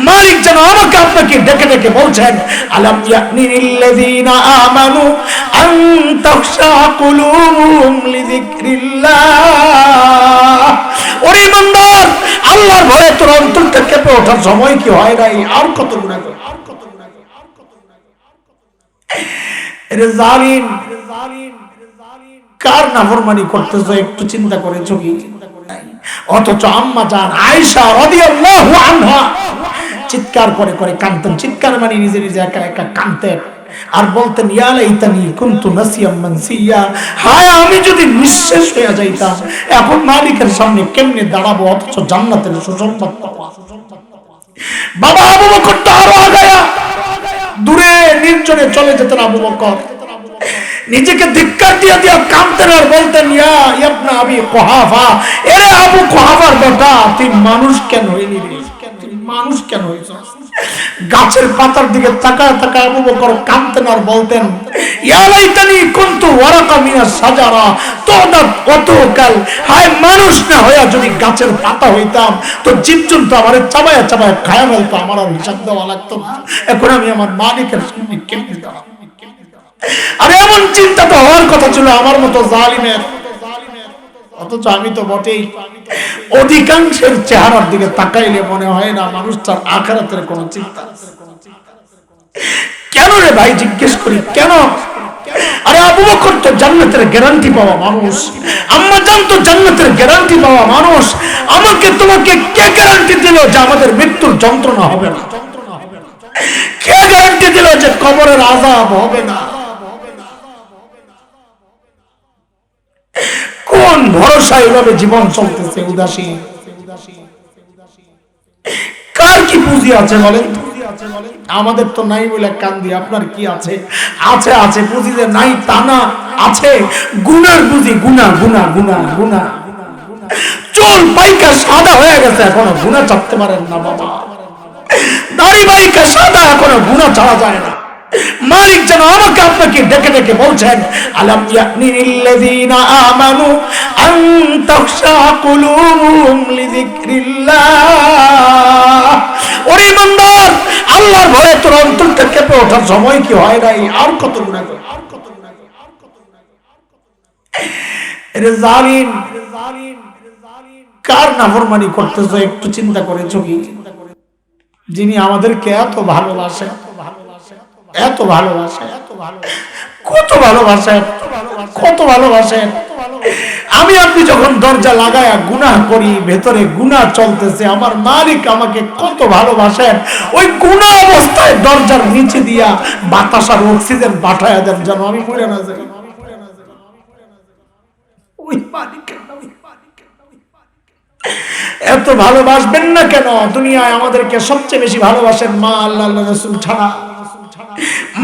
মালিক যেন আমাকে আপনাকে ডেকে ডেকে বলছেন, আলাম ইয়ানিল্লাযীনা আমানু আন তাখশা কুলুবুহুম লিযিকরিল্লাহ। ওরে ইমানদার, আল্লাহর ভয়ে তোর অন্তরটা কেঁপে ওঠার সময় কি হয় নাই? আর কত গুনাহ করে, এর জালিম কার নাফরমানি করতেছো একটু চিন্তা করেছো কি? অথচ আম্মা জান আয়েশা রাদিয়াল্লাহু আনহা চিৎকার করে করে কাঁদতেন। চিৎকার মানে নিজে নিজে একা একা কাঁদতেন আর বলতেন, ইয়া লাইতানি কুনতু নাসিয়াম মানসিয়া, হায় আমি যদি নিঃশেষ হয়ে যাইতাম, এখন মালিকের সামনে কেমনে দাঁড়াবো অথচ জান্নাতের সুসংবাদ পাওয়া। বাবা আবু বকর তো আরো আগায়া দূরে নির্জনে চলে যেতেন। আবু বকর নিজেকে ধিক্কার দিয়া দিয়া কাঁদতেন আর বলতেন, ইয়া ইবনা আবি কুহাফা, এরে আবু কুহাফার বেটা, তুই মানুষ কেন হইলি রে? মানুষ কেন হইছ? গাছের পাতার দিকে তাকায় তাকায় আবু বকর কাঁদতেন আর বলতেন, ইয়া লাইতানি কুনতু ওয়ারাকা মিনাস সাজারা তুদাত ওয়াতুকাল, হায় মানুষ না হইয়া যদি গাছের পাতা হইতাম তো জীবজন্তু আমারে চাবায়া চাবায়া খায়া ফেলতো, আমার আর হিসাব দেওয়া লাগতো না। এখন আমি আমার মালিকের সামনে কেমনে দাঁড়াবো? আরে এমন চিন্তা তো হওয়ার কথা ছিল আমার মতো জালিমের, অথচ আমি তো বটেই। অধিকাংশের চেহারার দিকে তাকাইলে মনে হয় না মানুষটার আখিরাতের কোনো চিন্তা। কেন রে ভাই জিজ্ঞেস করি কেন? আরে আবু বকর তো জান্নাতের গ্যারান্টি পাওয়া মানুষ, আম্মা জান তো জান্নাতের গ্যারান্টি পাওয়া মানুষ। আমাকে তোমাকে কে গ্যারান্টি দিল যে আমাদের মৃত্যুর যন্ত্রণা হবে না? কে গ্যারান্টি দিল যে কবরের আযাব হবে না? কোন ভরসা এইভাবে জীবন চলতেছে উদাসীন? কার কি পুঁজি আছে বলেন? আমাদের তো নাই বলে কান্দি, আপনার কি আছে? আছে আছে পুঁজি, যে নাই তা না, আছে গুনার পুঁজি। গুনা গুনা গুনা গুনা, চুল পাইকা সাদা হয়ে গেছে এখনো গুনাহ চাপতে পারেন না বাবা। দাড়ি পাইকা সাদা এখনো গুনাহ ছাড়া যায় না। মালিক যেন আমাকে আপনাকে ডেকে ডেকে বলছেন, আলাম ইয়ানিল্লাযীনা আমানু আন তাখশা কুলুবুহুম লিযিকরিল্লাহ। ওরে ইমানদার, আল্লাহর ভয়ে তোর অন্তরটা কেঁপে ওঠার সময় কি হয় নাই? আর কত গুনাহ করে, এর জালিম কার নাফরমানি করতেছো একটু চিন্তা করেছো কি? যিনি আমাদেরকে এত ভালোবাসেন, এত ভালোবাসেন, কত ভালোবাসেন, কত ভালোবাসেন। আমি আপনি যখন দরজা লাগায়া গুনাহ করি, ভেতরে গুনাহ চলতেছে, আমার মালিক আমাকে কত ভালোবাসেন। ওই গুনাহ অবস্থায় দরজার নিচে দিয়া বাতাস আর অক্সিজেন পাঠায়া দেন যেন আমি মরে না যাই। ওই মালিক এত ভালোবাসবেন না কেন? দুনিয়ায় আমাদেরকে সবচেয়ে বেশি ভালোবাসেন মা, আল্লাহ রাসূল ছাড়া।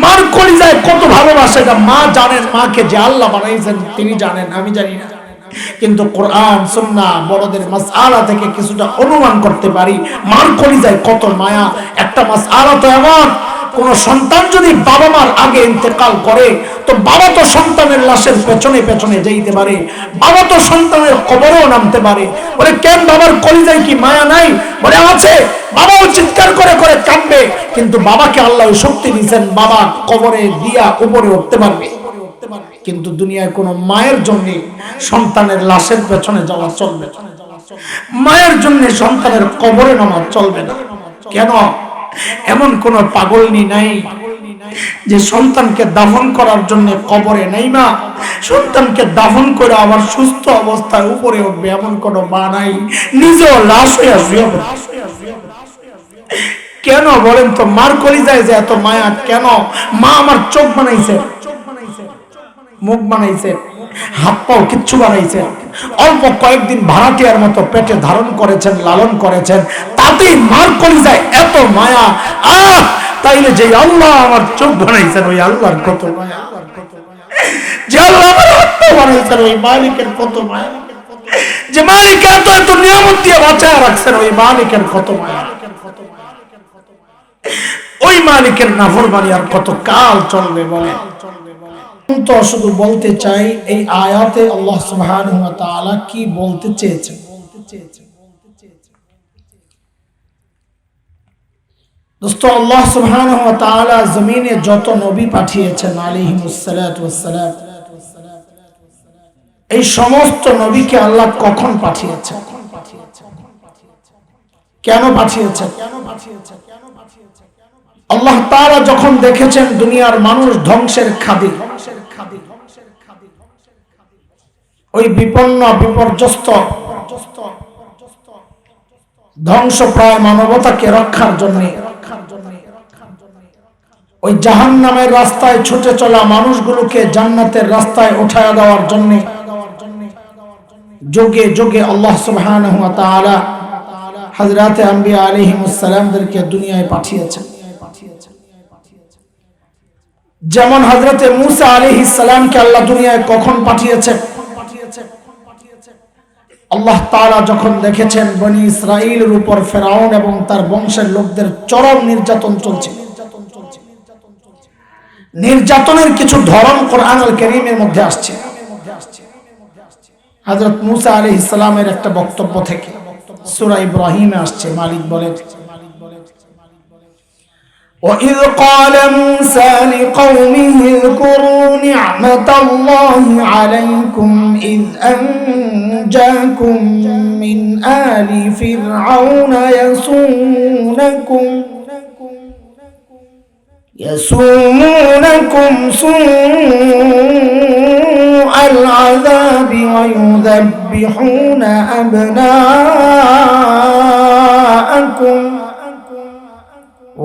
মার কলিজায় কত ভালোবাসে এটা মা জানেন। মাকে যে আল্লাহ বানাইছেন তিনি জানেন, আমি জানি না। কিন্তু কোরআন সুন্নাহ বড়দের মাসআলা থেকে কিছুটা অনুমান করতে পারি মার কলিজায় কত মায়া। একটা মাসআলা তো এমন, কোন সন্তান যদি বাবা মার আগে ইন্তেকাল করে তো বাবা তো সন্তানের লাশের পেছনে পেছনে যাইতে পারে, বাবা তো সন্তানের কবরেও নামতে পারে। বলে কেন বাবার কলিজায় কি মায়া নাই? বলে আছে। বাবাও চিৎকার করে করে কাঁদবে, কিন্তু বাবাকে আল্লাহ শক্তি দিয়েছেন বাবা কবরে দিয়া উপরে উঠতে পারবে। কিন্তু দুনিয়ায় কোন মায়ের জন্য সন্তানের লাশের পেছনে যাওয়া চলবে না, মায়ের জন্য সন্তানের কবরে নামা চলবে না। কেন? এমন কোন পাগলনি নাই যে সন্তানকে দাফন করার জন্য কবরে নাইমা সন্তানকে দাফন করে আবার সুস্থ অবস্থায় উপরে উঠবে, এমন কোন মা নাই। নিজেও লাশ হয়ে শুয়ে পড়ে। কেন বলেন তো? মার কলিজায় যে এত মায়া কেন? মা আমার চোখ বানাইছে, মুখ বানাইছে, হাত পাও কিচ্ছু বানাইছে, অল্প কয়েকদিন ভাড়াটিয়ার মতো পেটে ধারণ করেছেন, লালন করেছেন, তাতেই মার কলিজায় এত মায়া। তাইলে যে আল্লাহ আমার চোখ বানাইছেন ওই আল্লাহর কত মায়া, যে আল্লাহ আমার হাত পা বানাইছেন ওই মালিকের কত মায়া, যে মালিক এত এত নিয়ামত দিয়ে বাঁচায় রাখছেন ওই মালিকের কত মায়া। ওই মালিকের নাফরমানি আর কত কাল চলবে বলে? তো শুধু বলতে চাই এই আয়াতে আল্লাহ সুবহানাহু ওয়া তাআলা কি বলতে চেয়েছেন। দোস্ত, আল্লাহ সুবহানাহু ওয়া তাআলা জমিনে যত নবী পাঠিয়েছেন আলাইহিমুস সালাতু ওয়াস সালাম, এই সমস্ত নবীকে আল্লাহ কখন পাঠিয়েছেন, কেন পাঠিয়েছেন? আল্লাহ তাআলা যখন দেখেছেন দুনিয়ার মানুষ ধ্বংসের খাদে, ওই বিপন্ন বিপর্যস্ত ধ্বংসপ্রায় মানবতাকে রক্ষার জন্য, ওই জাহান্নামের রাস্তায় ছুটে চলা মানুষগুলোকে জান্নাতের রাস্তায় উঠায়া দেওয়ার জন্য যুগে যুগে আল্লাহ সুবহানাহু ওয়া তাআলা হযরতে আম্বিয়া আলাইহিমুস সালামদেরকে দুনিয়ায় পাঠিয়েছেন। যেমন হযরতে মূসা আলাইহিস সালামকে আল্লাহ দুনিয়ায় কখন পাঠিয়েছেন? আল্লাহ তাআলা যখন দেখেছেন বনি ইসরাঈলের উপর ফেরাউন এবং তার বংশের লোকদের চরম নির্যাতন চলছে, নির্যাতনের কিছু ধরন কোরআনুল কারীমের মধ্যে আসছে। হযরত মূসা আলাইহিস সালামের একটা বক্তব্য থেকে সূরা ইব্রাহিমে আসছে। মালিক বলেন, وَإِذْ قَالَ مُوسَى لِقَوْمِهِ اذْكُرُوا نِعْمَةَ اللَّهِ عَلَيْكُمْ إِذْ أَنْجَاكُمْ مِنْ آلِ فِرْعَوْنَ يَسُومُونَكُمْ سُوءَ الْعَذَابِ وَيُذَبِّحُونَ أَبْنَاءَكُمْ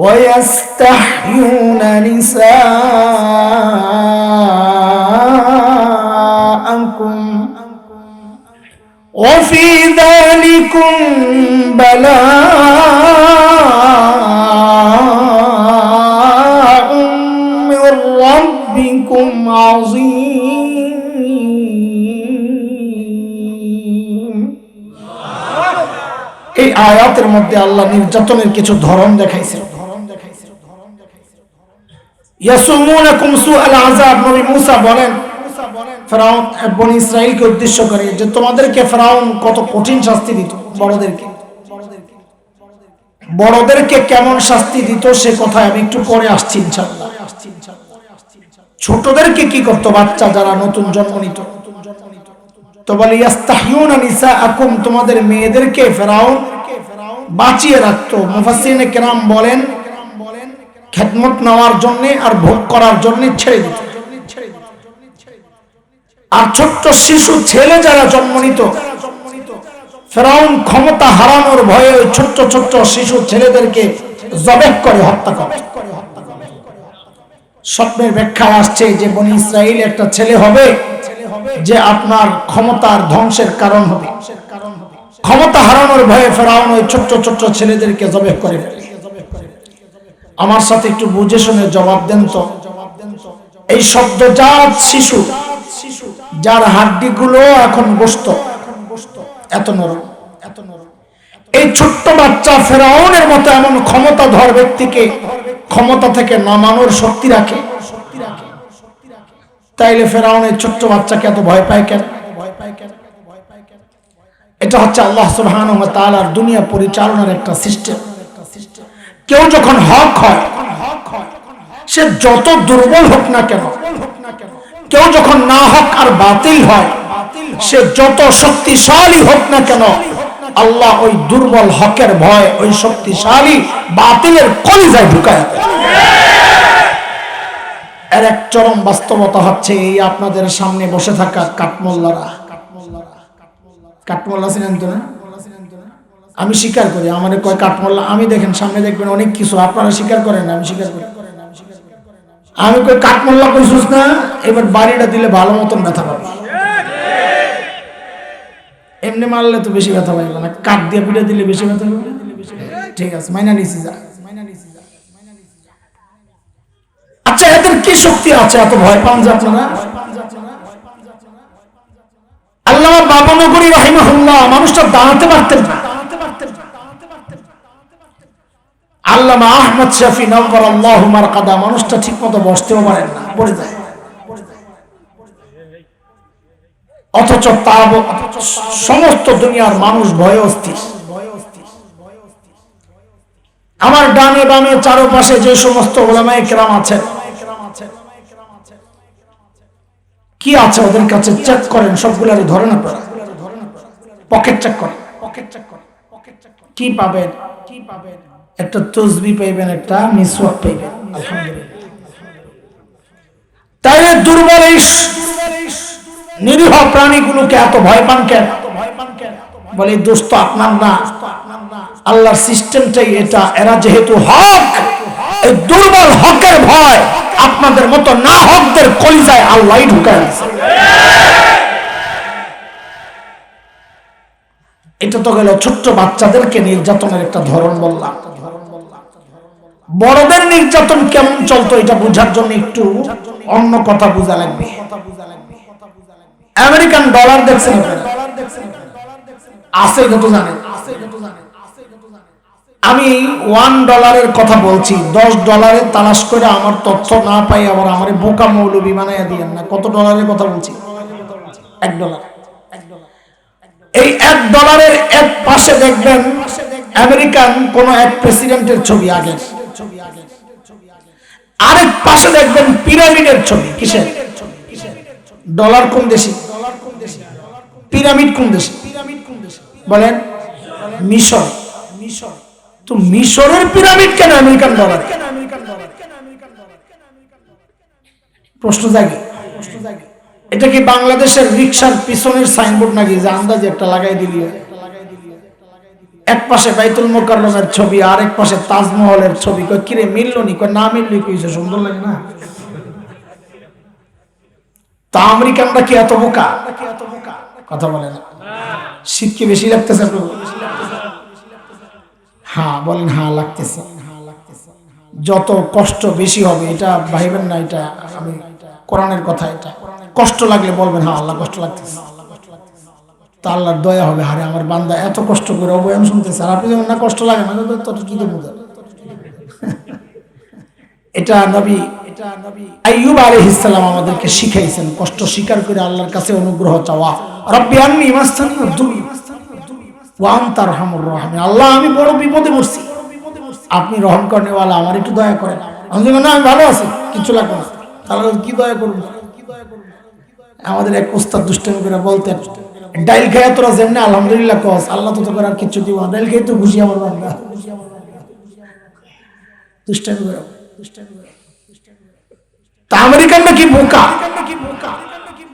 وَيَسْتَحْيُونَ نِسَاءَكُمْ وَفِي ذَلِكُمْ بَلَاءٌ مِّن رَّبِّكُمْ عَظِيمٌ। এই আয়াতের মধ্যে আল্লাহ নির্যাতনের কিছু ধরন দেখাইছেন। ইয়াসুমুনাকুম সুআল আযাব, নবী মূসা বলেন ফেরাউন বনি ইসরাইলকে উদ্দেশ্য করে যে তোমাদেরকে ফেরাউন কত কঠিন শাস্তি দিত, বড়দেরকে কেমন শাস্তি দিত সে কথা আমি একটু পরে আসছি ইনশাআল্লাহ। ছোটদেরকে কি করত, বাচ্চা যারা নতুন জন্ম নিত, তো বলে ইয়াস্তাহিউনা নিসাআকুম, তোমাদের মেয়েদেরকে ফেরাউন বাঁচিয়ে রাখতো। মুফাসসিরিনে কেরাম বলেন খেদমত নেওয়ার জন্য আর ভোগ করার জন্য ছেড়ে দিত। আর ছোট্ট শিশু ছেলে যারা জন্ম নিত, ফেরাউন ক্ষমতা হারানোর ভয়ে ওই ছোট্ট ছোট্ট শিশু ছেলেদেরকে জবেহ করে হত্যা করে। স্বপ্নের ব্যাখ্যায় আসছে যে বনি ইসরাইল একটা ছেলে হবে যে আপনার ক্ষমতার ধ্বংসের কারণ হবে। ক্ষমতা হারানোর ভয়ে ফেরাউন ওই ছোট্ট ছোট্ট ছেলেদেরকে জবেহ করে ফেলে। আমার সাথে একটু বুঝে শুনে জবাব দেন তো, এই সদ্যজাত শিশু যার হাড্ডিগুলো এখন গোশত এত নরম, এই ছোট্ট বাচ্চা ফেরাউনের মতো এমন ক্ষমতাধর ব্যক্তিকে ক্ষমতা থেকে নামানোর শক্তি রাখে, তাইলে ফেরাউনের ছোট্ট বাচ্চাকে এত ভয় পায় কেন? এটা হচ্ছে আল্লাহ সুবহানাহু ওয়া তাআলার দুনিয়া পরিচালনার একটা সিস্টেম। কেউ যখন হক হয়, সে যত দুর্বল হোক না কেন, কেউ যখন না হক আর বাতিল হয়, সে যত শক্তিশালী হোক না কেন, আল্লাহ ওই দুর্বল হকের ভয় ওই শক্তিশালী বাতিলের কলিজায় ঢুকায়। এর এক চরম বাস্তবতা হচ্ছে এই আপনাদের সামনে বসে থাকা কাঠমোল্লারা। কাঠমোল্লা ছিলেন তো না? আমি স্বীকার করি, আমার কয় কাঠমোল্লা, আমি দেখেন সামনে দেখবেন অনেক কিছু, আপনারা স্বীকার করেন না, আমি স্বীকার করি। আমি কই কাঠমোল্লা কইছুস না, এবার বাড়িটা দিলে ভালো মতন ব্যথা পাবে। এমনি মারলে তো বেশি ব্যথা পাইবে না, কাঠ দিয়ে পিঠে দিলে বেশি ব্যথা পাবে। ঠিক আছে, মাইনা নিছি যা। আচ্ছা, এদের কি শক্তি আছে এত ভয় পান যে আপনারা? আল্লামা বাবনগরী রাহিমাহুল্লাহ মানুষটা দাঁড়াতে পারতেন না। আল্লামা আহমদ শফি নওয়ারাল্লাহু মারকাদা মানুষটা ঠিকমতো বসতেও পারেন না, পড়ে যায়। অথচ সমস্ত দুনিয়ার মানুষ ভয়ে অস্থির। আমার ডানে বামে চারপাশে যে সমস্ত উলামায়ে কেরাম আছেন, কি আছে ওদের কাছে চেক করেন, সবগুলারই ধরেন আপনারা, পকেট চেক করেন। কি পাবেন? একটা তসবিহ পাইবেন, একটা মিসওয়াক পাইবেন। আলহামদুলিল্লাহ। তাইলে দুর্বল এই নিরীহ প্রাণীগুলোকে এত ভয় পান কেন? বলে দোষ তো আপনার না, আল্লাহর সিস্টেমটাই এটা। এরা যেহেতু হক, এই দুর্বল হকের ভয় আপনাদের মতো না হকদের কলিজায় আল্লাহই ঢুকায় দিয়েছে। এটা তো গেল ছোট্ট বাচ্চাদেরকে নির্যাতনের একটা ধরন বললাম। বড়দের নির্যাতন কেমন চলতো এটা বোঝার জন্য একটু অন্য কথা বোঝা লাগবে। আমেরিকান ডলার দেখছেন আপনারা? আছে কত জানেন? আমি $1 কথা বলছি, $10 তালাশ করে আমার তথ্য না পাই আবার আমার বোকা মৌলবি বানাইয়া দিয়েন না। কত ডলারের কথা বলছি? $1। এই $1 এক পাশে দেখবেন আমেরিকান কোন এক প্রেসিডেন্টের ছবি আগের, আরেক পাশে দেখবেন পিরামিডের ছবি। কিসের? ডলার কোন দেশি, পিরামিড কোন দেশি বলেন? মিশর। তো মিশরের পিরামিড কেন আমেরিকান ডলার? প্রশ্ন জাগে। এটা কি বাংলাদেশের রিকশার পিছনের সাইনবোর্ড নাকি, যে আন্দাজে একটা লাগাই দিলি? এক পাশে বাইতুল মোকাররমের ছবি, আরেক পাশে তাজমহলের ছবি। কই কিরে মিললো নি? কই না মিললি, কইছে সুন্দর লাগে না? তা আমেরিকানরা কি এত বোকা? কথা বলে না। শীত কি বেশি লাগতেছে আপনার? হ্যাঁ বলেন, হ্যাঁ লাগতেছে। যত কষ্ট বেশি হবে এটা ভাইবেন না, এটা আমি কোরআনের কথা। এটা কষ্ট লাগলে বলবেন হ্যাঁ আল্লাহ কষ্ট লাগতেছে, তা আল্লাহর দয়া হবে। আরে আমার বান্দা এত কষ্ট করে অবয়ান শুনতেছে, আর আপনি যেমন না কষ্ট লাগে না, তত কি দেবো? এটা নবী আইয়ুব আলাইহিস সালাম আমাদেরকে শিখাইছেন, কষ্ট স্বীকার করে আল্লাহর কাছে অনুগ্রহ চাওয়া। রব্বি আন্নী মাসসানি আদ-দুর ওয়া আনতা আরহামুর রাহিমিন। আল্লাহ আমি বড় বিপদে পড়ছি, আপনি রহম করেনওয়ালা, আমার একটু দয়া করেন। আমি বলি না আমি ভালো আছি, কিছু লাগবে না। তাহলে কি দয়া করব? আমাদের এক ওস্তাদ দুষ্টামি করে বলতেন, ডাইল খাইয়া তোরা যেমনি আলহামদুলিল্লাহ কস, আল্লাহ তো তোকে আর কিচ্ছু দিব না, ডাইল খাই তো খুশি আমার বান্দা। দুষ্টামি করে। তা আমেরিকানরা কি বোকা?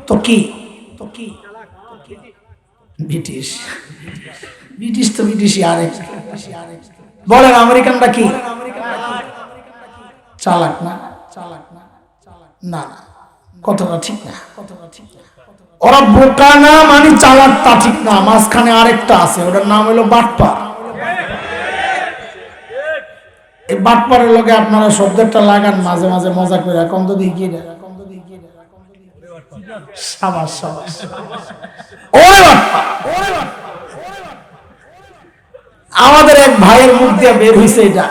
তো কি ব্রিটিশ, ব্রিটিশ তো ব্রিটিশই আরেক। বলেন আমেরিকানরা কি চালাক না? না, কথাটা ঠিক না। ওরা বোকা না মানে চালাক তা ঠিক না, মাঝখানে আরেকটা আছে, ওটার নাম হলো বাটপার। এই বাটপারের লগে আপনারা শব্দটা লাগান মাঝে মাঝে মজা করে, কম তো দেখি সাবাস সাবাস, ওরে বাটপার। আমাদের এক ভাইয়ের মুখ দিয়ে বের হইছে এটা,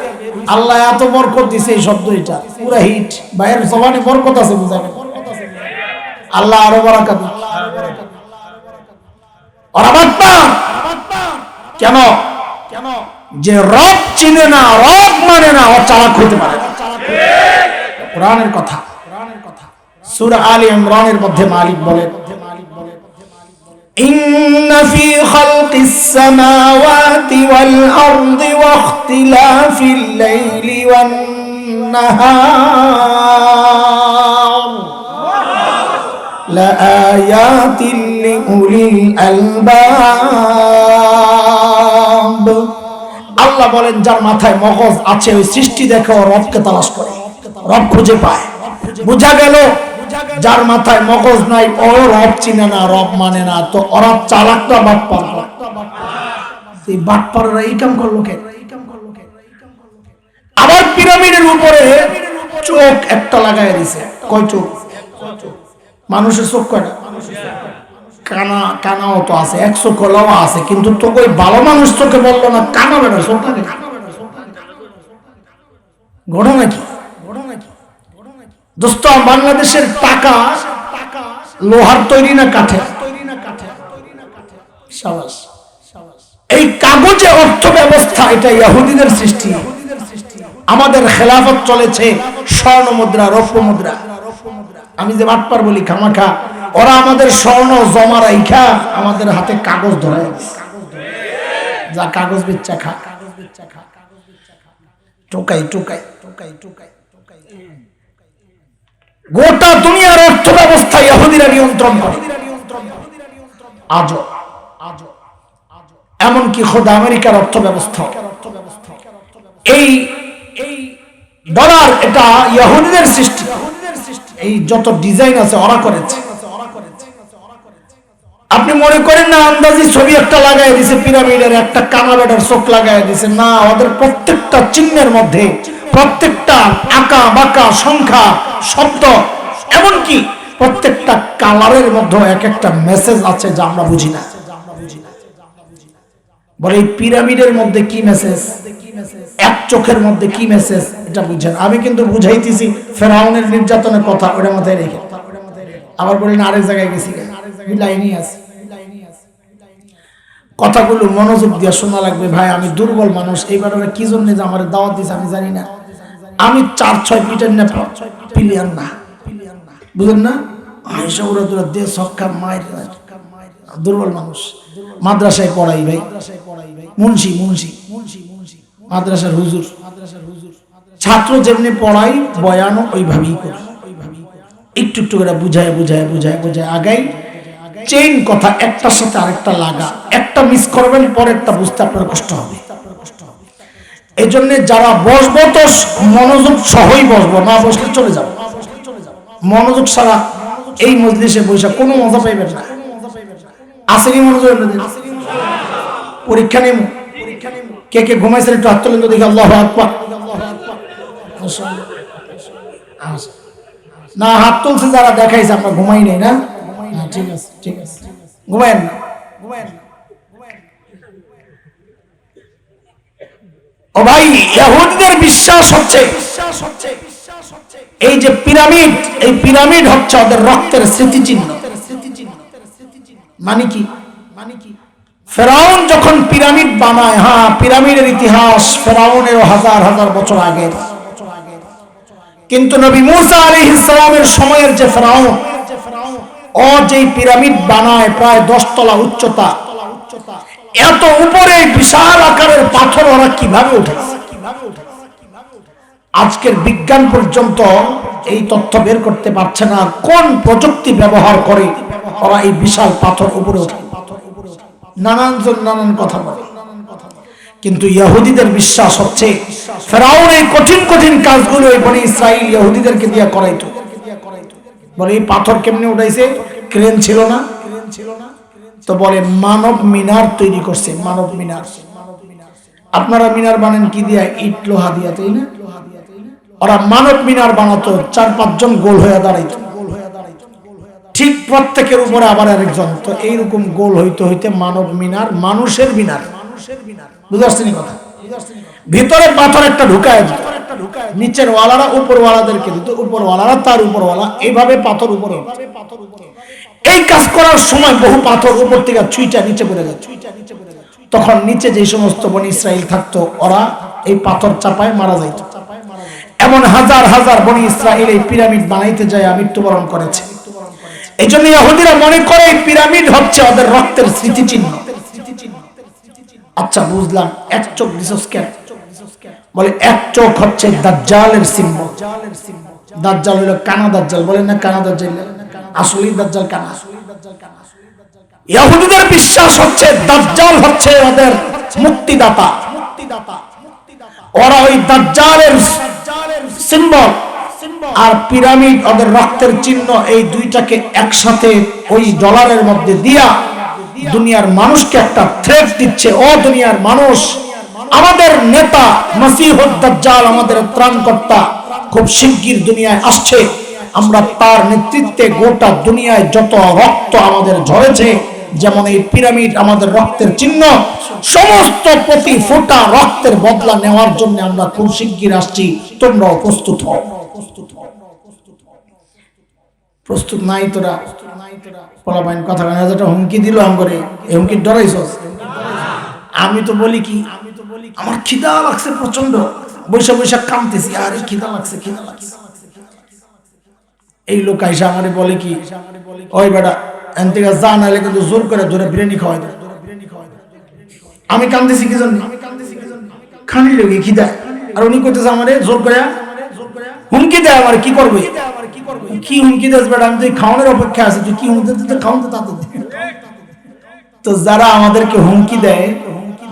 আল্লাহ এত বরকত দিছে এই শব্দ, এটা পুরা হিট। ভাইয়ের জবানে বরকত আছে, বুঝাবেন আল্লাহ আরো বরকত। ওরা বাটপার কেন? যে রব চিনে না, রব মানে না, ও চালাক হতে পারে। কোরআনের কথা, সূরা আলী ইমরানের মধ্যে মালিক বলেন, ইন্না ফি খালকিস সামাওয়াতি ওয়াল আরদি ওয়া ইখতিলাফিল লাইলি ওয়ান নাহার লাআয়াতিন লিউলিল আলবাব। আল্লাহ বলেন যার মাথায় মগজ আছে ওই সৃষ্টি দেখে ও রবকে তালাশ করে, রব খুঁজে পায়। বুঝা গেল যার মাথায় মগজ নাই ও রব চিনে না, রব মানে না। তো ওরা চালাকটা বাটপার। এই বাটপাররা এই কাম করলো কেন? আবার পিরামিডের উপরে চোখ একটা লাগাই দিছে। কয় চোখ? মানুষের চোখ কয়টা? কানাও তো আছে, 100 কলাও আছে, কিন্তু তো কই ভালো মানুষ চোখে বললো না কানা বেটা চোখ লাগে। ঘটনা কি? দোস্ত বাংলাদেশের টাকা লোহার তৈরি না কাঠের? সাবাস। এই কাগজে অর্থ ব্যবস্থা এটা ইহুদিদের সৃষ্টি। আমাদের খেলাফত চলেছে স্বর্ণ মুদ্রা, রৌপ্য মুদ্রা। আমি যে বাটপার বলি খামাখা, ওরা আমাদের স্বর্ণ জমা রাইখা আমাদের হাতে কাগজ ধরায় যা কাগজ বেচা খা, টোকাই টোকাই টোকাই টোকাই। গোটা দুনিয়ার অর্থ ব্যবস্থা ইহুদিরা নিয়ন্ত্রণ করে আজও, এমনকি খোদা আমেরিকার অর্থ ব্যবস্থা। এই ডলার এটা ইহুদিদের সৃষ্টি। এই যত ডিজাইন আছে ওরা করেছে। আপনি মনে করেন না আন্দাজি ছবি একটা লাগাই দিছে পিরামিডের, একটা কানাবেটার চোখ লাগাই দিছে, না, ওদের প্রত্যেকটা চিহ্নের মধ্যে, প্রত্যেকটা আঁকা বাঁকা সংখ্যা শব্দ, এমনকি প্রত্যেকটা কালারের মধ্যে এক একটা মেসেজ আছে যা আমরা বুঝি না। বলে এই পিরামিডের মধ্যে কি মেসেজ, এক চোখের মধ্যে কি মেসেজ, এটা বুঝেন। আমি কিন্তু বুঝাইতেছি ফেরাউনের নির্যাতনের কথা, ওটা মাথায় রেখে। আবার বলি না আরেক জায়গায় গেছি, লাইনই আছে। কথাগুলো মনোযোগ দিয়ে শোনা লাগবে ভাই। আমি দুর্বল মানুষ, এইবার ওরা কি জন্য যে আমার দাওয়াত দিছে আমি জানি না। আমি 4-6 পিটার না পিলিয়ান না, বুঝলেন না? আইসা ওরা তোরা দেশ সক্ষা মায়ের দুর্বল মানুষ। মাদ্রাসায় পড়াই ভাই, মুন্সি মুন্সি মাদ্রাসার হুজুর। ছাত্র যেমনি পড়াই বয়ানও ওইভাবেই করি, একটু একটু করে বুঝায় বুঝায় বুঝায় বুঝায় আগাই। চেইন কথা একটার সাথে আরেকটা লাগা, একটা মিস করবেন পরেরটা বুঝতে আপনার কষ্ট হবে। এই জন্য যারা বসবো তো মনোযোগ সহই বসবো, না বসলে চলে যাবো। মনোযোগ ছাড়া এই মজলিসে বসে কোনো মজা পাইবেন না। আসেনি মনোযোগ, পরীক্ষা নেব। কে কে ঘুমাইছেন একটু হাত তোলেন তো দেখি। আল্লাহু আকবার। না, হাত তুলছে যারা দেখাইছে, আমরা ঘুমাই নাই না। ঠিক আছে ঠিক আছে, ঘুমায়েন না। ও ভাই, ইহুদিদের বিশ্বাস হচ্ছে এই যে পিরামিড, এই পিরামিড হচ্ছে ওদের রক্তের স্মৃতিচিহ্ন। মানে কি? ফেরাউন যখন পিরামিড বানায়, হ্যাঁ, পিরামিডের ইতিহাস ফেরাউনের হাজার হাজার বছর আগে। কিন্তু নবী মুসা আলাইহিস সালামের সময়ের যে ফেরাউন, ও যে পিরামিড বানায় প্রায় 10 তলা উচ্চতা, এত উপরে বিশাল আকারের পাথর ওরা কিভাবে উঠেছে? আজকের বিজ্ঞান পর্যন্ত এই তথ্য বের করতে পারছে না কোন প্রযুক্তি ব্যবহার করে ওরা এই বিশাল পাথর উপরে ওঠে। নানানজন নানান কথা বলে, কিন্তু ইহুদিদের বিশ্বাস হচ্ছে ফেরাউন এই কঠিন কঠিন কাজগুলো এই বনি ইসরাইল ইহুদিদেরকে দিয়ে করাইতো। বলে এই পাথর কেমনে উঠাইছে? ক্রেন ছিল না, তো বলে মানব মিনার তৈরি করছে। মানব মিনার, আপনারা মিনার বানান কি দিয়া? ইট লোহা দিয়া, তাই না? ওরা মানব মিনার বানাতো, 4-5 জন গোল হয়ে দাঁড়াইতো, ঠিক প্রত্যেকের উপরে আবার আরেকজন। তো এইরকম গোল হইতে হইতে মানব মিনার, মানুষের মিনার। বুঝতে পারছেন কথা? ভিতরে পাথর একটা ঢুকায় দিত, নিচের ওয়ালারা উপর ওয়ালাদেরকে দিত, উপর ওয়ালারা তার উপর ওয়ালা, এইভাবে পাথর উপরে। এই কাজ করার সময় বহু পাথর উপর থেকে ছুঁইটা নিচে পড়ে যায়। তখন নিচে যে সমস্ত বনি ইসরাইল থাকতো ওরা এই পাথর চাপায় মারা যাইত। এমন হাজার হাজার বনি ইসরাইল এই পিরামিড বানাইতে যায় মৃত্যুবরণ করেছে। এই জন্য ইহুদিরা মনে করে এই পিরামিড হচ্ছে ওদের রক্তের স্মৃতিচিহ্ন। আচ্ছা বুঝলাম, এক চোখ দিছস কেন? বলে এক চোখ হচ্ছে দাজ্জালের সিম্বল। দাজ্জাল হলো কানা দাজ্জাল, বলেন না কানা দাজ্জাল? আসলে দাজ্জাল কানা। ইহুদিদের বিশ্বাস হচ্ছে দাজ্জাল হচ্ছে ওদের মুক্তিদাতা। ওরা ওই দাজ্জালের সিম্বল আর পিরামিড ওদের রক্তের চিহ্ন, এই দুইটাকে একসাথে ওই ডলারের মধ্যে দিয়া দুনিয়ার মানুষকে একটা থ্রেট দিচ্ছে। ও দুনিয়ার মানুষ, আমাদের নেতা মসিহুদ দাজ্জাল, আমাদের ত্রাণকর্তা খুব শিগগির দুনিয়ায় আসছে। আমরা তার নেতৃত্বে গোটা দুনিয়ায় যত রক্ত আমাদের ঝরেছে, যেমন এই পিরামিড আমাদের রক্তের চিহ্ন, সমস্ত প্রতি ফোঁটা রক্তের বদলা নেওয়ার জন্য আমরা খুব শিগগির আসছি, তোমরাও প্রস্তুত হও। প্রস্তুত নাই তোরা? পোলাপাইন কথা কানে যেটা হুমকি দিল আমরে, এই হুমকি ডরাইছস? আমি তো বলি কি, আমার খিদা লাগছে প্রচন্ড, বৈশা বৈশা কামতেছি, আরে খিদা লাগছে। এই লোক আইসা আমারে বলে কি, ওই বেটা এন থেকে যা, নাইলে কিন্তু জোর করে ধরে বিরিয়ানি খাওয়াই দেয়। আমি কামতেছি কি জন্য? খানি লেগে খিদা। আর উনি কইতেছে আমারে জোর করে হুমকি দেয়। আমার কি করবে? কি হুমকি দেয় বেটা? আমি তো খাওয়ানোর অপেক্ষা আছে, তুই কি হুমকি দিতে খাওয়াতে তাতে। তো যারা আমাদেরকে হুমকি দেয়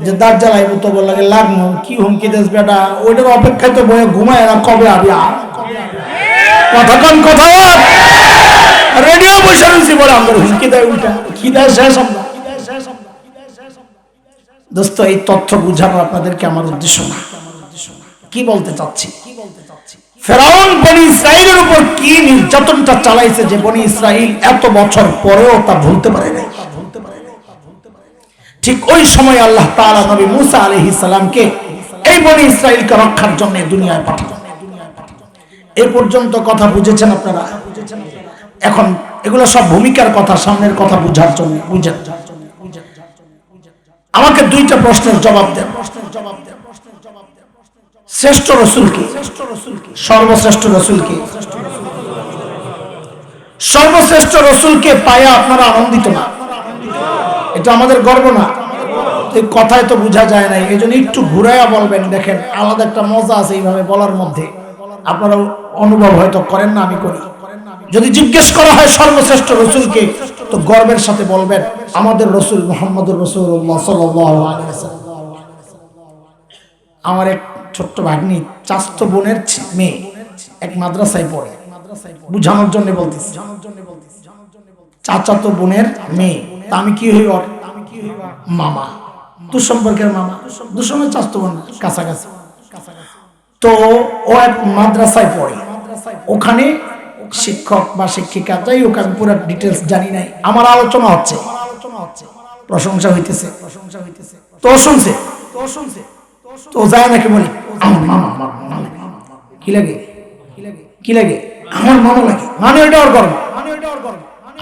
যে দাঁত জ্বালাইবো তো লাগে লাগবো, কি হুমকি দেস বেটা? ওইটার অপেক্ষায় তো বয়ে ঘুমায় না, কবে আবি? কথা কন, কথা রেডিও বসে রয়েছি বলে আমাদের হুমকি দেয় উল্টা। কি দেয় শেষ আমরা। দোস্ত, এই তথ্য বুঝানো আপনাদেরকে আমার উদ্দেশ্য না। কি বলতে চাচ্ছি, ফেরাউন বনি ইসরাইলের উপর কি নির্যাতনটা চালাইছে যে বনি ইসরাইল এত বছর পরেও তা ভুলতে পারে নাই। ঠিক ওই সময় আল্লাহ তাআলা নবী মুসা আলাইহিস সালামকে এই বনি ইসরাইলকে রক্ষার জন্য দুনিয়ায় পাঠালেন। এই পর্যন্ত কথা বুঝেছেন আপনারা? এখন এগুলো সব ভূমিকার কথা, সামনের কথা বুঝার জন্য। বুঝেন? আমাকে দুইটা প্রশ্নের জবাব দেন। শ্রেষ্ঠ রাসূল কি? সর্বশ্রেষ্ঠ রাসূল কি? সর্বশ্রেষ্ঠ রাসূলকে পায়া আপনারা আনন্দিত না? এটা আমাদের গর্ব না? এই কথায় তো বোঝা যায় না, এই জন্য একটু ঘুরাইয়া বলবেন। দেখেন, আলাদা একটা মজা আছে এইভাবে বলার মধ্যে। আপনারা অনুভব হয়তো করেন না, আমি করি। যদি জিজ্ঞেস করা হয় সর্বশ্রেষ্ঠ রাসূলকে, তো গর্বের সাথে বলবেন আমাদের রাসূল মুহাম্মদুর রাসূলুল্লাহ সাল্লাল্লাহু আলাইহি ওয়াসাল্লাম। আমার এক ছোট্ট ভাগ্নি, চাচাতো বোনের মেয়ে, এক মাদ্রাসায় পড়ে। বুঝানোর জন্য বলতেছি, চাচাতো বোনের মেয়ে। তা আমি কি হই? ওর মামা, দুঃসম্পর্কের মামা। দুঃসম্পর্কের চাচাতো বোন, কাছাকাছি। তো ও এক মাদ্রাসায় পড়ে, ওখানে শিক্ষক বা শিক্ষিকা, যাই হোক আমি পুরো ডিটেলস জানি নাই। আমার আলোচনা হচ্ছে, প্রশংসা হইতেছে, তো শুনছে, তো যায় নাকি বলি আমার মামা, কি লাগে, কি লাগে, আমার মামা লাগে, মানে ওইটা ওর গর্ব।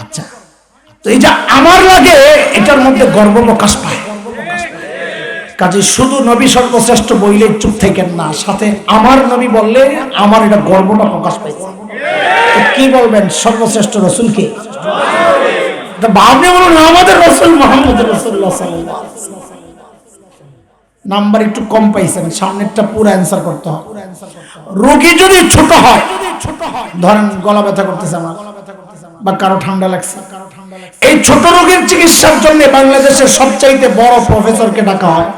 আচ্ছা, তো এই যে আমার লাগে, এটার মধ্যে গর্ব প্রকাশ পায়। কাজে শুধু নবী সর্বশ্রেষ্ঠ বইলে চুপ থাকেন না, সাথে আমার নবী বললে আমার এটা গর্বটা প্রকাশ পাইছে। কি বলবেন? সর্বশ্রেষ্ঠ রাসূলকে আপনি বলুন আমাদের রাসূল মুহাম্মদ রাসূলুল্লাহ সাল্লাল্লাহু আলাইহি ওয়াসাল্লাম। নাম্বার একটু কম পাইছেন, সামনেরটা পুরো অ্যানসার করতে হবে। রোগী যদি ছোট হয়, ধরেন গলা ব্যথা করতেছে আমার, বা কারো ঠান্ডা লাগছে, এই ছোট রোগের চিকিৎসার জন্য বাংলাদেশের সবচাইতে বড় প্রফেসরকে ডাকা হয়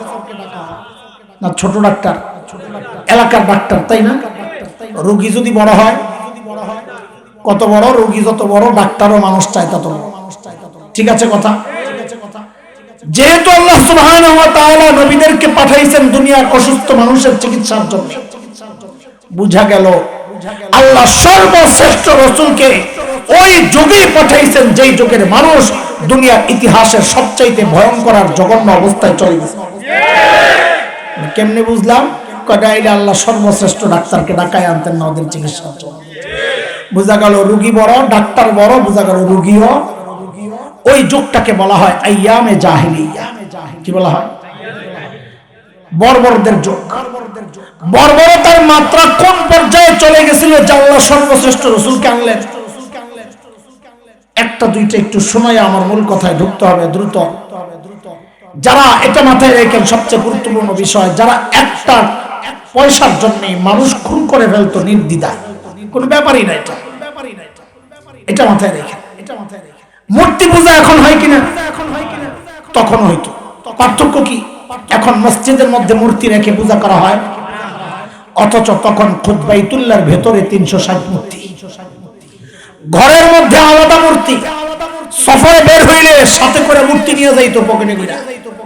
না? ছোট ডাক্তার, এলাকার ডাক্তার, তাই না? রোগী যদি বড় হয়, কত বড় রোগী যত বড়, ডাক্তারও মানুষ চায় তত বড়। ঠিক আছে কথা? যেহেতু আল্লাহ সুবহানাহু ওয়া তাআলা নবীদেরকে পাঠাইছেন দুনিয়ার অসুস্থ মানুষের চিকিৎসার জন্য, বুঝা গেল আল্লাহ সর্বশ্রেষ্ঠ রাসূলকে ওই যুগে পাঠাইছেন যেই যুগের মানুষ দুনিয়ার ইতিহাসের সবচাইতে ভয়ঙ্কর আর জঘন্য অবস্থায় চলে গেছে। কেমনে বুঝলাম? কয়টা আল্লাহ সর্বশ্রেষ্ঠ ডাক্তারকে ডাকায় আনতেন না ওদের চিকিৎসার জন্য। বুঝা গেল রোগী বড়, ডাক্তার বড়, বুঝা গেল রোগীও। ওই যুগটাকে বলা হয় আইয়ামে জাহিলিয়া। কি বলা হয়? বর্বরদের যুগ। বর্বরতার মাত্রা কোন পর্যায়ে চলে গেছিল যে আল্লাহ সর্বশ্রেষ্ঠ রাসূলকে আনলেন? একটা দুইটা একটু শোনায় আমার মূল কথায় ঢুকতে হবে দ্রুত। যারা এটা মাথায় রেখেন, সবচেয়ে গুরুত্বপূর্ণ বিষয়, যারা একটা পয়সার জন্য মানুষ খুন করে ফেলতো নির্দ্বিধায়, কোনো ব্যাপারই না, এটা মাথায় রেখেন। মূর্তি পূজা এখন হয় কিনা? তখন হইতো। পার্থক্য কি? এখন মসজিদের মধ্যে মূর্তি রেখে পূজা করা হয়, অথচ তখন খুতবাইতুল্লাহর ভেতরে 360 মূর্তি, ঘরের মধ্যে আলাদা মূর্তি। সফরে বের হইলে সাথে করে মূর্তি নিয়ে যাইতো পকেটে করে।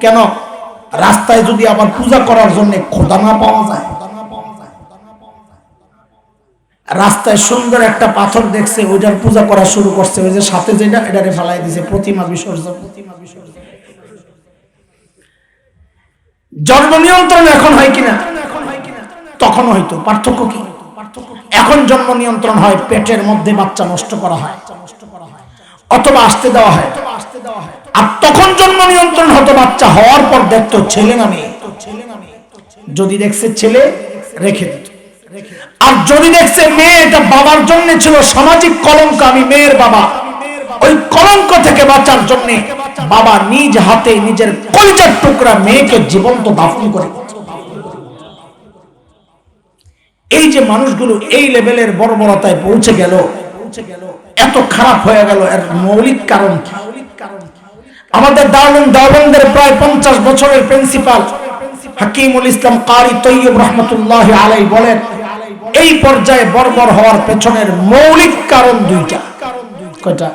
কেন? রাস্তায় যদি আবার পূজা করার জন্য খোদা না পাওয়া যায়। রাস্তায় সুন্দর একটা পাথর দেখছে, ওইটার পূজা করা শুরু করছে, ওই যে সাথে যেটা, এটারে ফেলাই দিছে, প্রতিমা বিসর্জন। জন্ম নিয়ন্ত্রণ এখন হয় কিনা? তখন হয়তো। পার্থক্য কি? এখন জন্ম নিয়ন্ত্রণ হয়, পেটের মধ্যে বাচ্চা নষ্ট করা হয় অথবা আসতে দেওয়া হয়। আর তখন জন্ম নিয়ন্ত্রণ হতো বাচ্চা হওয়ার পর দেখতো ছেলে না মেয়ে। যদি দেখছে ছেলে, রেখে দিত। আর যদি দেখছে মেয়ে এটা বাবার জন্য ছিল সামাজিক কলঙ্ক, আমি মেয়ের বাবা, ওই কলঙ্ক থেকে বাঁচার জন্য বাবা নিজ হাতে নিজের কলিজার টুকরা মেয়েকে জীবন্ত দাফন করে। এই যে মানুষগুলো এই লেভেলের বর্বরতায় পৌঁছে গেল, এত খারাপ হয়ে গেল, এর মৌলিক কারণ কি? আমাদের দারুল দেওবন্দের প্রায় 50 বছরের প্রিন্সিপাল হাকিমুল ইসলাম কারি তৈয়ব রহমতুল্লাহ আলাইহি বলেন, এই পর্যায়ে বর্বর হওয়ার পেছনের মৌলিক কারণ দুইটা। কয়টা?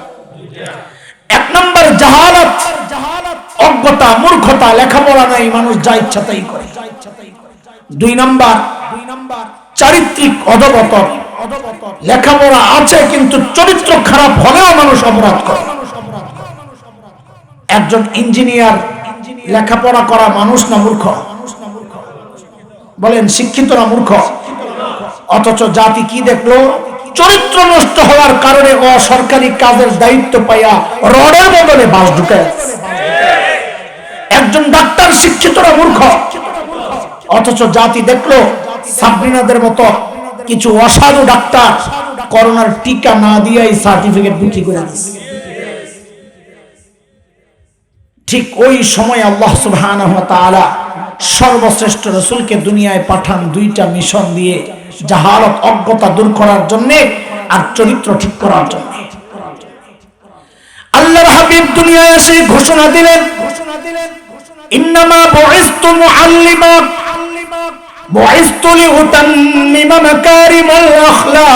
এক নম্বর জাহালাত, অজ্ঞতা, মূর্খতা, লেখাপড়া নাই, মানুষ যা ইচ্ছা তাই করে। দুই নম্বর চারিত্রিক অধঃপতন, লেখাপড়া আছে কিন্তু চরিত্র খারাপ হলেও মানুষ অপরাধ করে। একজন ইঞ্জিনিয়ার লেখাপড়া করা মানুষ না মূর্খ? বলেন শিক্ষিত না মূর্খ? অথচ জাতি কি দেখলো? চরিত্র নষ্ট হওয়ার কারণে অসরকারি কাজের দায়িত্ব পাইয়া রডের বদলে বাস ঢুকে। একজন ডাক্তার শিক্ষিত না মূর্খ? অথচ জাতি দেখলো সাবরিনাদের মতো কিছু অসাধু ডাক্তার করোনার টিকা না দিয়েই সার্টিফিকেট বিক্রি করে দিচ্ছে। ঠিক ওই সময় আল্লাহ সুবহানাহু ওয়া তাআলা সর্বশ্রেষ্ঠ রাসূলকে দুনিয়ায় পাঠান দুইটা মিশন দিয়ে, জাহালত অজ্ঞতা দূর করার জন্য আর চরিত্র ঠিক করার জন্য। আল্লাহর হাবিব দুনিয়ায় এসে ঘোষণা দিলেন, ইন্নামা বুইসতু মুআল্লিমা বুইসতু লিউতাম্মিমা মাকারিমাল আখলাক।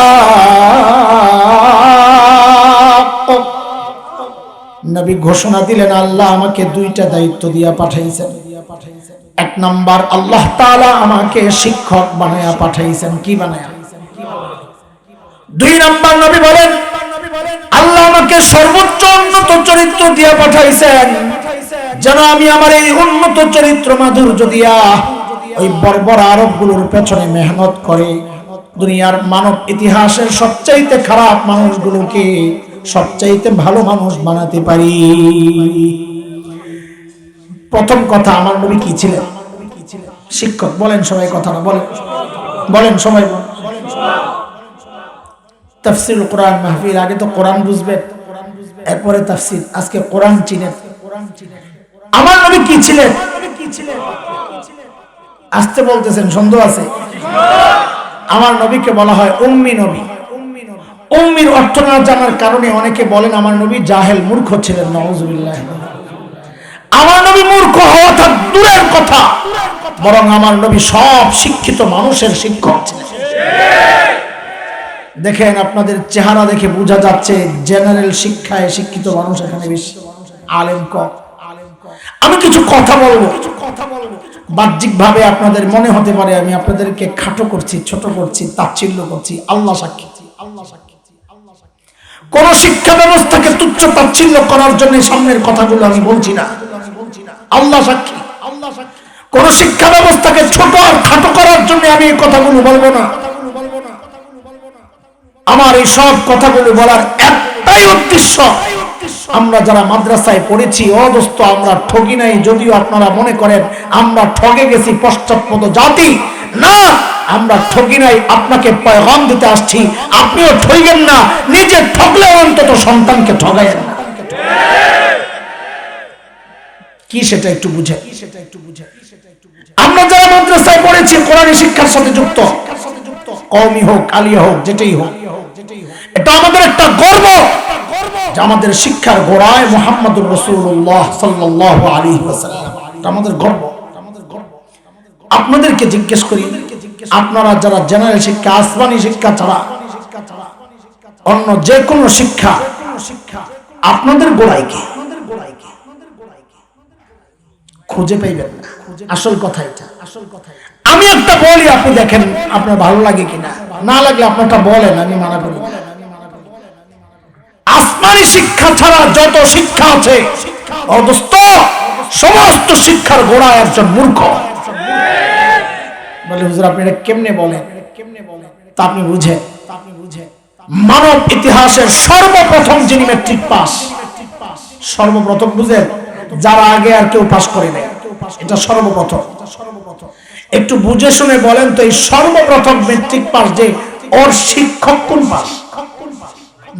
নবী ঘোষণা দিলেন, আল্লাহ আমাকে দুইটা দায়িত্ব দিয়া পাঠাইছেন। এক নাম্বার, আল্লাহ তাআলা আমাকে শিক্ষক বানায়া পাঠাইছেন। কি বানায়া? দুই নাম্বার, নবী বলেন আল্লাহ আমাকে সর্বোচ্চ উন্নত চরিত্র দিয়া পাঠাইছেন, যেন আমি আমার এই উন্নত চরিত্র মাধুর্য দিয়া ওই বর্বর আরবগুলোর পেছনে মেহনত করে দুনিয়ার মানব ইতিহাসের সবচাইতে খারাপ মানুষগুলোকে সবচাইতে ভালো মানুষ বানাতে পারি। প্রথম কথা, আমার নবী কি ছিলেন? শিক্ষক। বলেন সবাই কথাটা বলেন, বলেন সবাই। তাফসীরুল কোরআন মাহফিল, আগে তো কোরআন বুঝবেন, এরপরে তাফসীর। আজকে কোরআন চিনেন। আমার নবী কি ছিলেন? আসতে বলতেছেন, সন্দেহ আছে? আমার নবীকে বলা হয় উম্মি নবী। উম্মির অর্থ না জানার কারণে অনেকে বলেন আমার নবী জাহেল, মূর্খ ছিলেন। নাউযুবিল্লাহ। আমার নবী মূর্খ হওয়াটা দূরের কথা, বরং আমার নবী সব শিক্ষিত মানুষের শিক্ষক ছিলেন। দেখেন, আপনাদের চেহারা দেখে বোঝা যাচ্ছে জেনারেল শিক্ষায় শিক্ষিত মানুষ এখানে বেশি, আলেম কম। আমি কিছু কথা বলবো, বাহ্যিক ভাবে আপনাদের মনে হতে পারে আমি আপনাদেরকে খাটো করছি, ছোট করছি, তাচ্ছিল্য করছি। আল্লাহ সাক্ষী, কোন শিক্ষা ব্যবস্থাকে তুচ্ছ তাচ্ছিল্য করার জন্য সামনের কথাগুলো আমি বলছি না। আল্লাহ সাক্ষী, কোন শিক্ষা ব্যবস্থাকে ছোট আর খাটো করার জন্য আমি এই কথাগুলো বলবো না। আমার এই সব কথাগুলো বলার একটাই উদ্দেশ্য, আমরা যারা মাদ্রাসায় পড়েছি অদস্ত আমরা ঠকি নাই। যদিও আপনারা মনে করেন আমরা ঠকে গেছি, পশ্চাৎপদ জাতি, না, আমরা ঠকি নাই। আপনাকে পয়গাম দিতে আসছি, আপনিও ঠকবেন না। নিজে ঠকলে অন্তত সন্তানকে ঠকায়েন না। কি সেটা একটু বুঝে। আমরা যারা মাদ্রাসায় পড়েছি, কোরআনী শিক্ষার সাথে যুক্ত, কওমি হোক, আলিয়া হোক, যেটাই হোক, এটা আমাদের একটা গর্ব যে আমাদের শিক্ষার গোড়ায় মুহাম্মদুর রাসূলুল্লাহ সাল্লাল্লাহু আলাইহি ওয়াসাল্লাম। এটা আমাদের গর্ব। আপনাদেরকে জিজ্ঞেস করি, আপনারা যারা জেনারেল শিক্ষা, আসমানি শিক্ষা ছাড়া অন্য যে কোনো শিক্ষা আপনাদের গোড়ায় কি? খুঁজে পাইবেন না। আসল কথা এটা। আমি একটা বলি, আপনি দেখেন আপনার ভালো লাগে কিনা। না লাগলে আপনারটা বলেন, আমি মানা করি না। আসমানি শিক্ষা ছাড়া যত শিক্ষা আছে অদস্ত, সমস্ত শিক্ষার গোড়ায় একজন মূর্খ। বলে হুজুর আপনি এটা কেমনে বলেন? তা আপনি বুঝেন, মানব ইতিহাসের সর্বপ্রথম যিনি মেট্রিক পাস, সর্বপ্রথম বুঝেন, যারা আগে আর কেউ পাস করে নাই, এটা সর্বপ্রথম। একটু বুঝে শুনে বলেন তো, এই সর্বপ্রথম মেট্রিক পাস যে ওর শিক্ষক কোন পাস?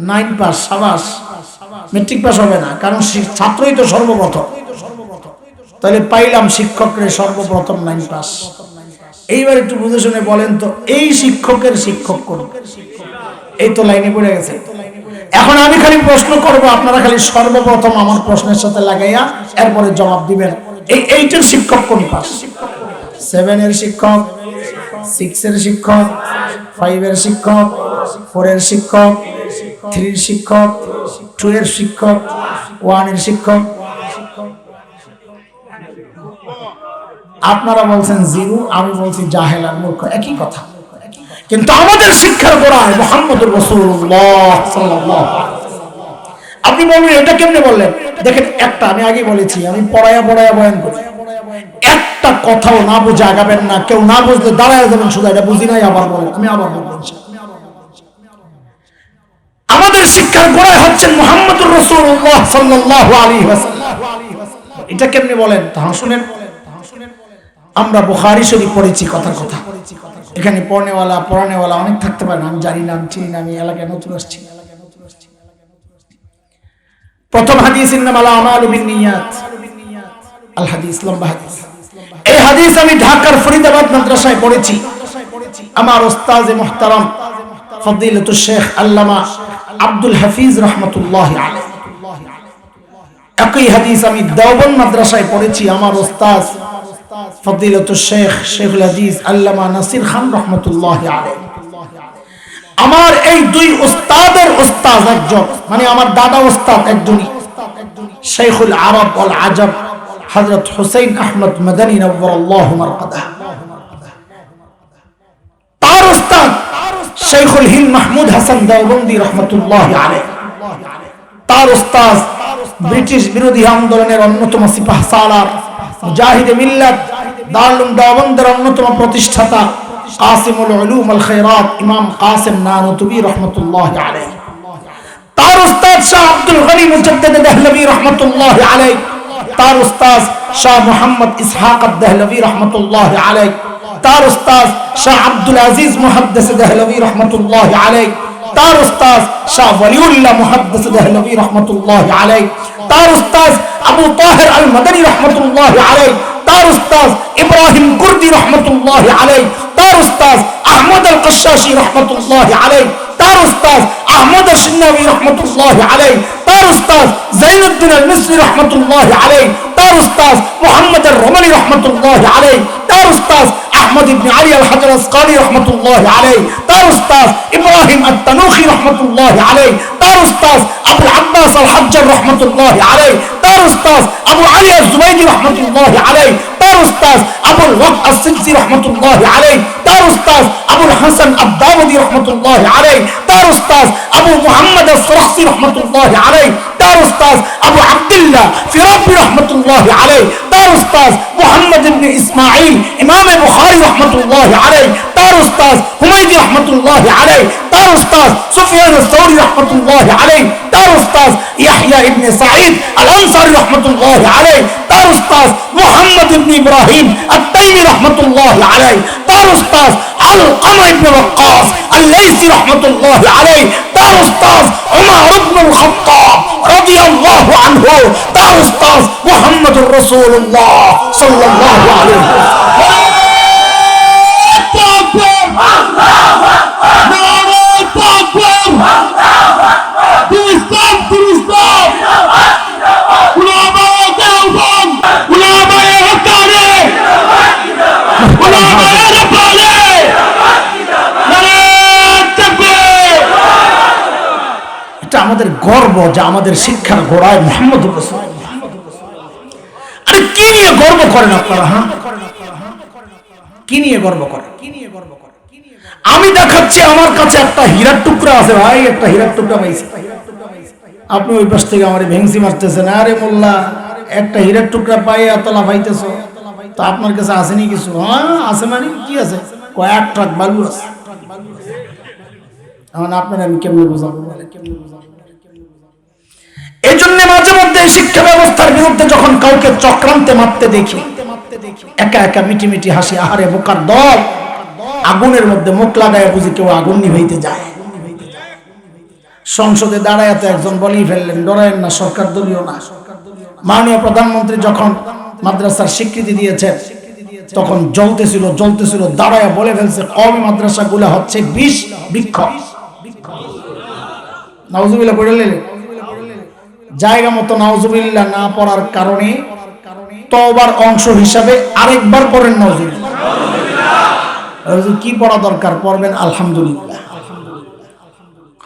9 পাস। সাবাস। মেট্রিক পাস হবে না, কারণ ছাত্রই তো সর্বপ্রথম। তাহলে পাইলাম শিক্ষকের সর্বপ্রথম 9 পাস। এইবার একটু বুঝে শুনে বলেন তো, এই শিক্ষকের শিক্ষক কোন? এই তো লাইনে পড়ে গেছে। এখন আমি খালি প্রশ্ন করব, আপনারা খালি সর্বপ্রথম আমার প্রশ্নের সাথে লাগাইয়া এরপরে জবাব দিবেন। এই 8 এর শিক্ষক কোন পাস? 7 এর শিক্ষক, 6 এর শিক্ষক, 5 এর শিক্ষক, 4 এর শিক্ষক, 3 এর শিক্ষক, 2 এর শিক্ষক, 1 এর শিক্ষক। আপনারা বলছেন 0, আমি বলছি জাহেল আর মূর্খ, একই কথা। কিন্তু আমাদের শিক্ষার গোড়ায় মুহাম্মদুর রাসূলুল্লাহ সাল্লাল্লাহু আলাইহি ওয়াসাল্লাম। আপনি বলবেন এটা কেমনে বললেন? দেখেন, একটা আমি আগে বলেছি, আমি পড়ায়া বয়ান করি, একটা কথাও না বুঝে আগাবেন না। কেউ না বুঝলে দাঁড়ায় যাবেন, শুধু এটা বুঝি নাই আবার বলেন, আমি আবার বলবো। আমাদের শিক্ষার গোড়ায় হচ্ছেন মুহাম্মদুর রাসূলুল্লাহ সাল্লাল্লাহু আলাইহি ওয়াসাল্লাম। এটা কেমনে বলেন? তা শুনেন। আমরা বুখারী শরীফ পড়েছি, কথার কথা। এখানে পড়ানেওয়ালা অনেক থাকতে পারে, আমি জানি না, আমি চিনি না, আমি এলাকায় নতুন আসছি। প্রথম হাদিস ইন্নামাল আমালু বিন্নিয়াত, আল হাদিস, লম্বা হাদিস। এই হাদিস আমি ঢাকার ফরিদাবাদ মাদ্রাসায় পড়েছি। আমার ওস্তাদ মুহতারাম ফজিলাতুল শেখ আল্লামা আব্দুল হাফিজ রাহমাতুল্লাহি আলাইহি। একই হাদিস আমি দেওবন্দ মাদ্রাসায় পড়েছি। আমার ওস্তাদ ফজিলাতুল শেখ শেখুল হাদিস আল্লামা নাসির খান রাহমাতুল্লাহি আলাইহি। আমার এই দুই ওস্তাদের ওস্তাদ একজন, মানে আমার দাদা ওস্তাদ একজনই, শেখুল আরব ওয়াল আজব হযরত হুসাইন আহমদ মাদানী নওয়ারাল্লাহু মারকাদাহ। তার ওস্তাদ শেখুল হিন্দ মাহমুদ হাসান দেওবন্দি রাহমাতুল্লাহি আলাইহি। তার ওস্তাদ ব্রিটিশ বিরোধী আন্দোলনের অন্যতম সিপাহ সালার, মুজাহিদে মিল্লাত, দারুল দেওবন্দের অন্যতম প্রতিষ্ঠাতা কাসিমুল উলুম আল খায়রাত ইমাম কাসিম নানুতুবি রাহমাতুল্লাহি আলাইহি। তার উস্তাদ শাহ আব্দুল গনি মুজাদ্দিদ দেহলভী রাহমাতুল্লাহি আলাইহি। তার উস্তাদ শাহ মুহাম্মদ ইসহাক আদ-দেহলভী রাহমাতুল্লাহি আলাইহি। তার উস্তাদ শাহ আব্দুল আজিজ মুহাদ্দিস দেহলভী রাহমাতুল্লাহি আলাইহি। তার উস্তাদ শাহ ওয়ালিউল্লাহ মুহাদ্দিস দেহলভী রাহমাতুল্লাহি আলাইহি। তার উস্তাদ আবু তাহের আল মাদানী রাহমাতুল্লাহি আলাইহি। তার উস্তাদ ইব্রাহিম কুর্দি রাহমাতুল্লাহি আলাইহি। তার উস্তাদ আহমদ আল কশাশি রাহমাতুল্লাহি আলাইহি। তার উস্তাদ আহমদ আশ-শিনাওয়ি রাহমাতুল্লাহি আলাইহি। তার উস্তাদ যাইনুদ্দিন আল মিসরি রাহমাতুল্লাহি আলাইহি। তার উস্তাদ মুহাম্মদ আল রমালি রাহমাতুল্লাহি আলাইহি। তার উস্তাদ আহমদ ইবনে আলী আল হাজার আসকানি রাহমাতুল্লাহি আলাইহি। তার উস্তাদ ইব্রাহিম আত-তানুখি রাহমাতুল্লাহি আলাইহি। তার উস্তাদ আবুল আব্বাস আল হাজ্জার রাহমাতুল্লাহি আলাইহি। তার উস্তাদ আবু আলী আজ-জুবাইদি রাহমাতুল্লাহি আলাইহি। তার উস্তাদ আবুল ওয়াক আস-সিজি রাহমাতুল্লাহি আলাইহি। তার উস্তাদ আবুল হাসান আদ-দাওদি রাহমাতুল্লাহি আলাইহি। তার উস্তাদ আবু মুহাম্মদ আস-সরখসি রাহমাতুল্লাহি আলাইহি। তার উস্তাদ আবু আব্দুল্লাহ ফিরাবি রাহমাতুল্লাহি আলাইহি। তার উস্তাদ মুহাম্মদ ইবনে ইসমাঈল ইমাম বুখারী রাহমাতুল্লাহি আলাইহি। তার উস্তাদ হুমায়দি রাহমাতুল্লাহি আলাইহি। তার উস্তাদ সুফিয়ান আস-সাউরি রাহমাতুল্লাহি আলাইহি। তার উস্তাদ ইয়াহইয়া ইবনে সাঈদ আল-আনসারী রাহমাতুল্লাহি আলাইহি। তার উস্তাদ মুহাম্মদ ইবনে ইব্রাহিম আত-তাইমি রাহমাতুল্লাহি আলাইহি। তার উস্তাদ আল-কামা ইবনে ওয়াক্কাস আল-লাইসি রাহমাতুল্লাহি আলাইহি। তার উস্তাদ উমর ইবনে আল-খাত্তাব রাদিয়াল্লাহু আনহু। তার উস্তাদ মুহাম্মদুর রাসূলুল্লাহ সাল্লাল্লাহু আলাইহি ওয়াসাল্লাম। আমাদের গর্ব যে আমাদের শিক্ষার গোড়ায় মুহাম্মদুর রাসূলুল্লাহ। আরে কি নিয়ে গর্ব করেন আপনারা? হ্যাঁ, কি নিয়ে গর্ব করেন? আমি দেখাচ্ছি আমার কাছে একটা হীরার টুকরা আছে ভাই, একটা হীরার টুকরা পাইছি। আপনি ওই পাশ থেকে আমারে ভেংসি মারতেছেন, আরে মোল্লা একটা হীরার টুকরা পাই এত লাফাইতেছো, তো আপনার কাছে আসেনি কিছু? হ্যাঁ আছে, মানে কি আছে? কয়েক ট্রাক বালু আছে। এখন আপনার আমি কেমনে বুঝাবো? এই জন্য মাঝে মধ্যে শিক্ষা ব্যবস্থার বিরুদ্ধে যখন কাউকে চক্রান্তে মারতে দেখি, একা একা মিটি মিটি হাসি, আহারে বোকার দল, আগুনের মধ্যে মুখ লাগায় বুঝি কেউ আগুন নিভাইতে যায়। সংসদে দাঁড়ায় তো একজন বলেই ফেললেন, ডরায়েন না, সরকার দলীয় না। মাননীয় প্রধানমন্ত্রী যখন মাদ্রাসার স্বীকৃতি দিয়েছেন তখন জ্বলতেছিল, দাঁড়ায় বলে ফেলছে কওমি মাদ্রাসাগুলো হচ্ছে বিষ বৃক্ষ। নাউজুবিল্লাহ পড়লেন, জায়গা মতো নাউজুবিল্লাহ না পড়ার কারণে তওবার অংশ হিসাবে আরেকবার পড়েন নাউজুবিল্লাহ। কি পড়া দরকার পড়বেন আলহামদুলিল্লাহ।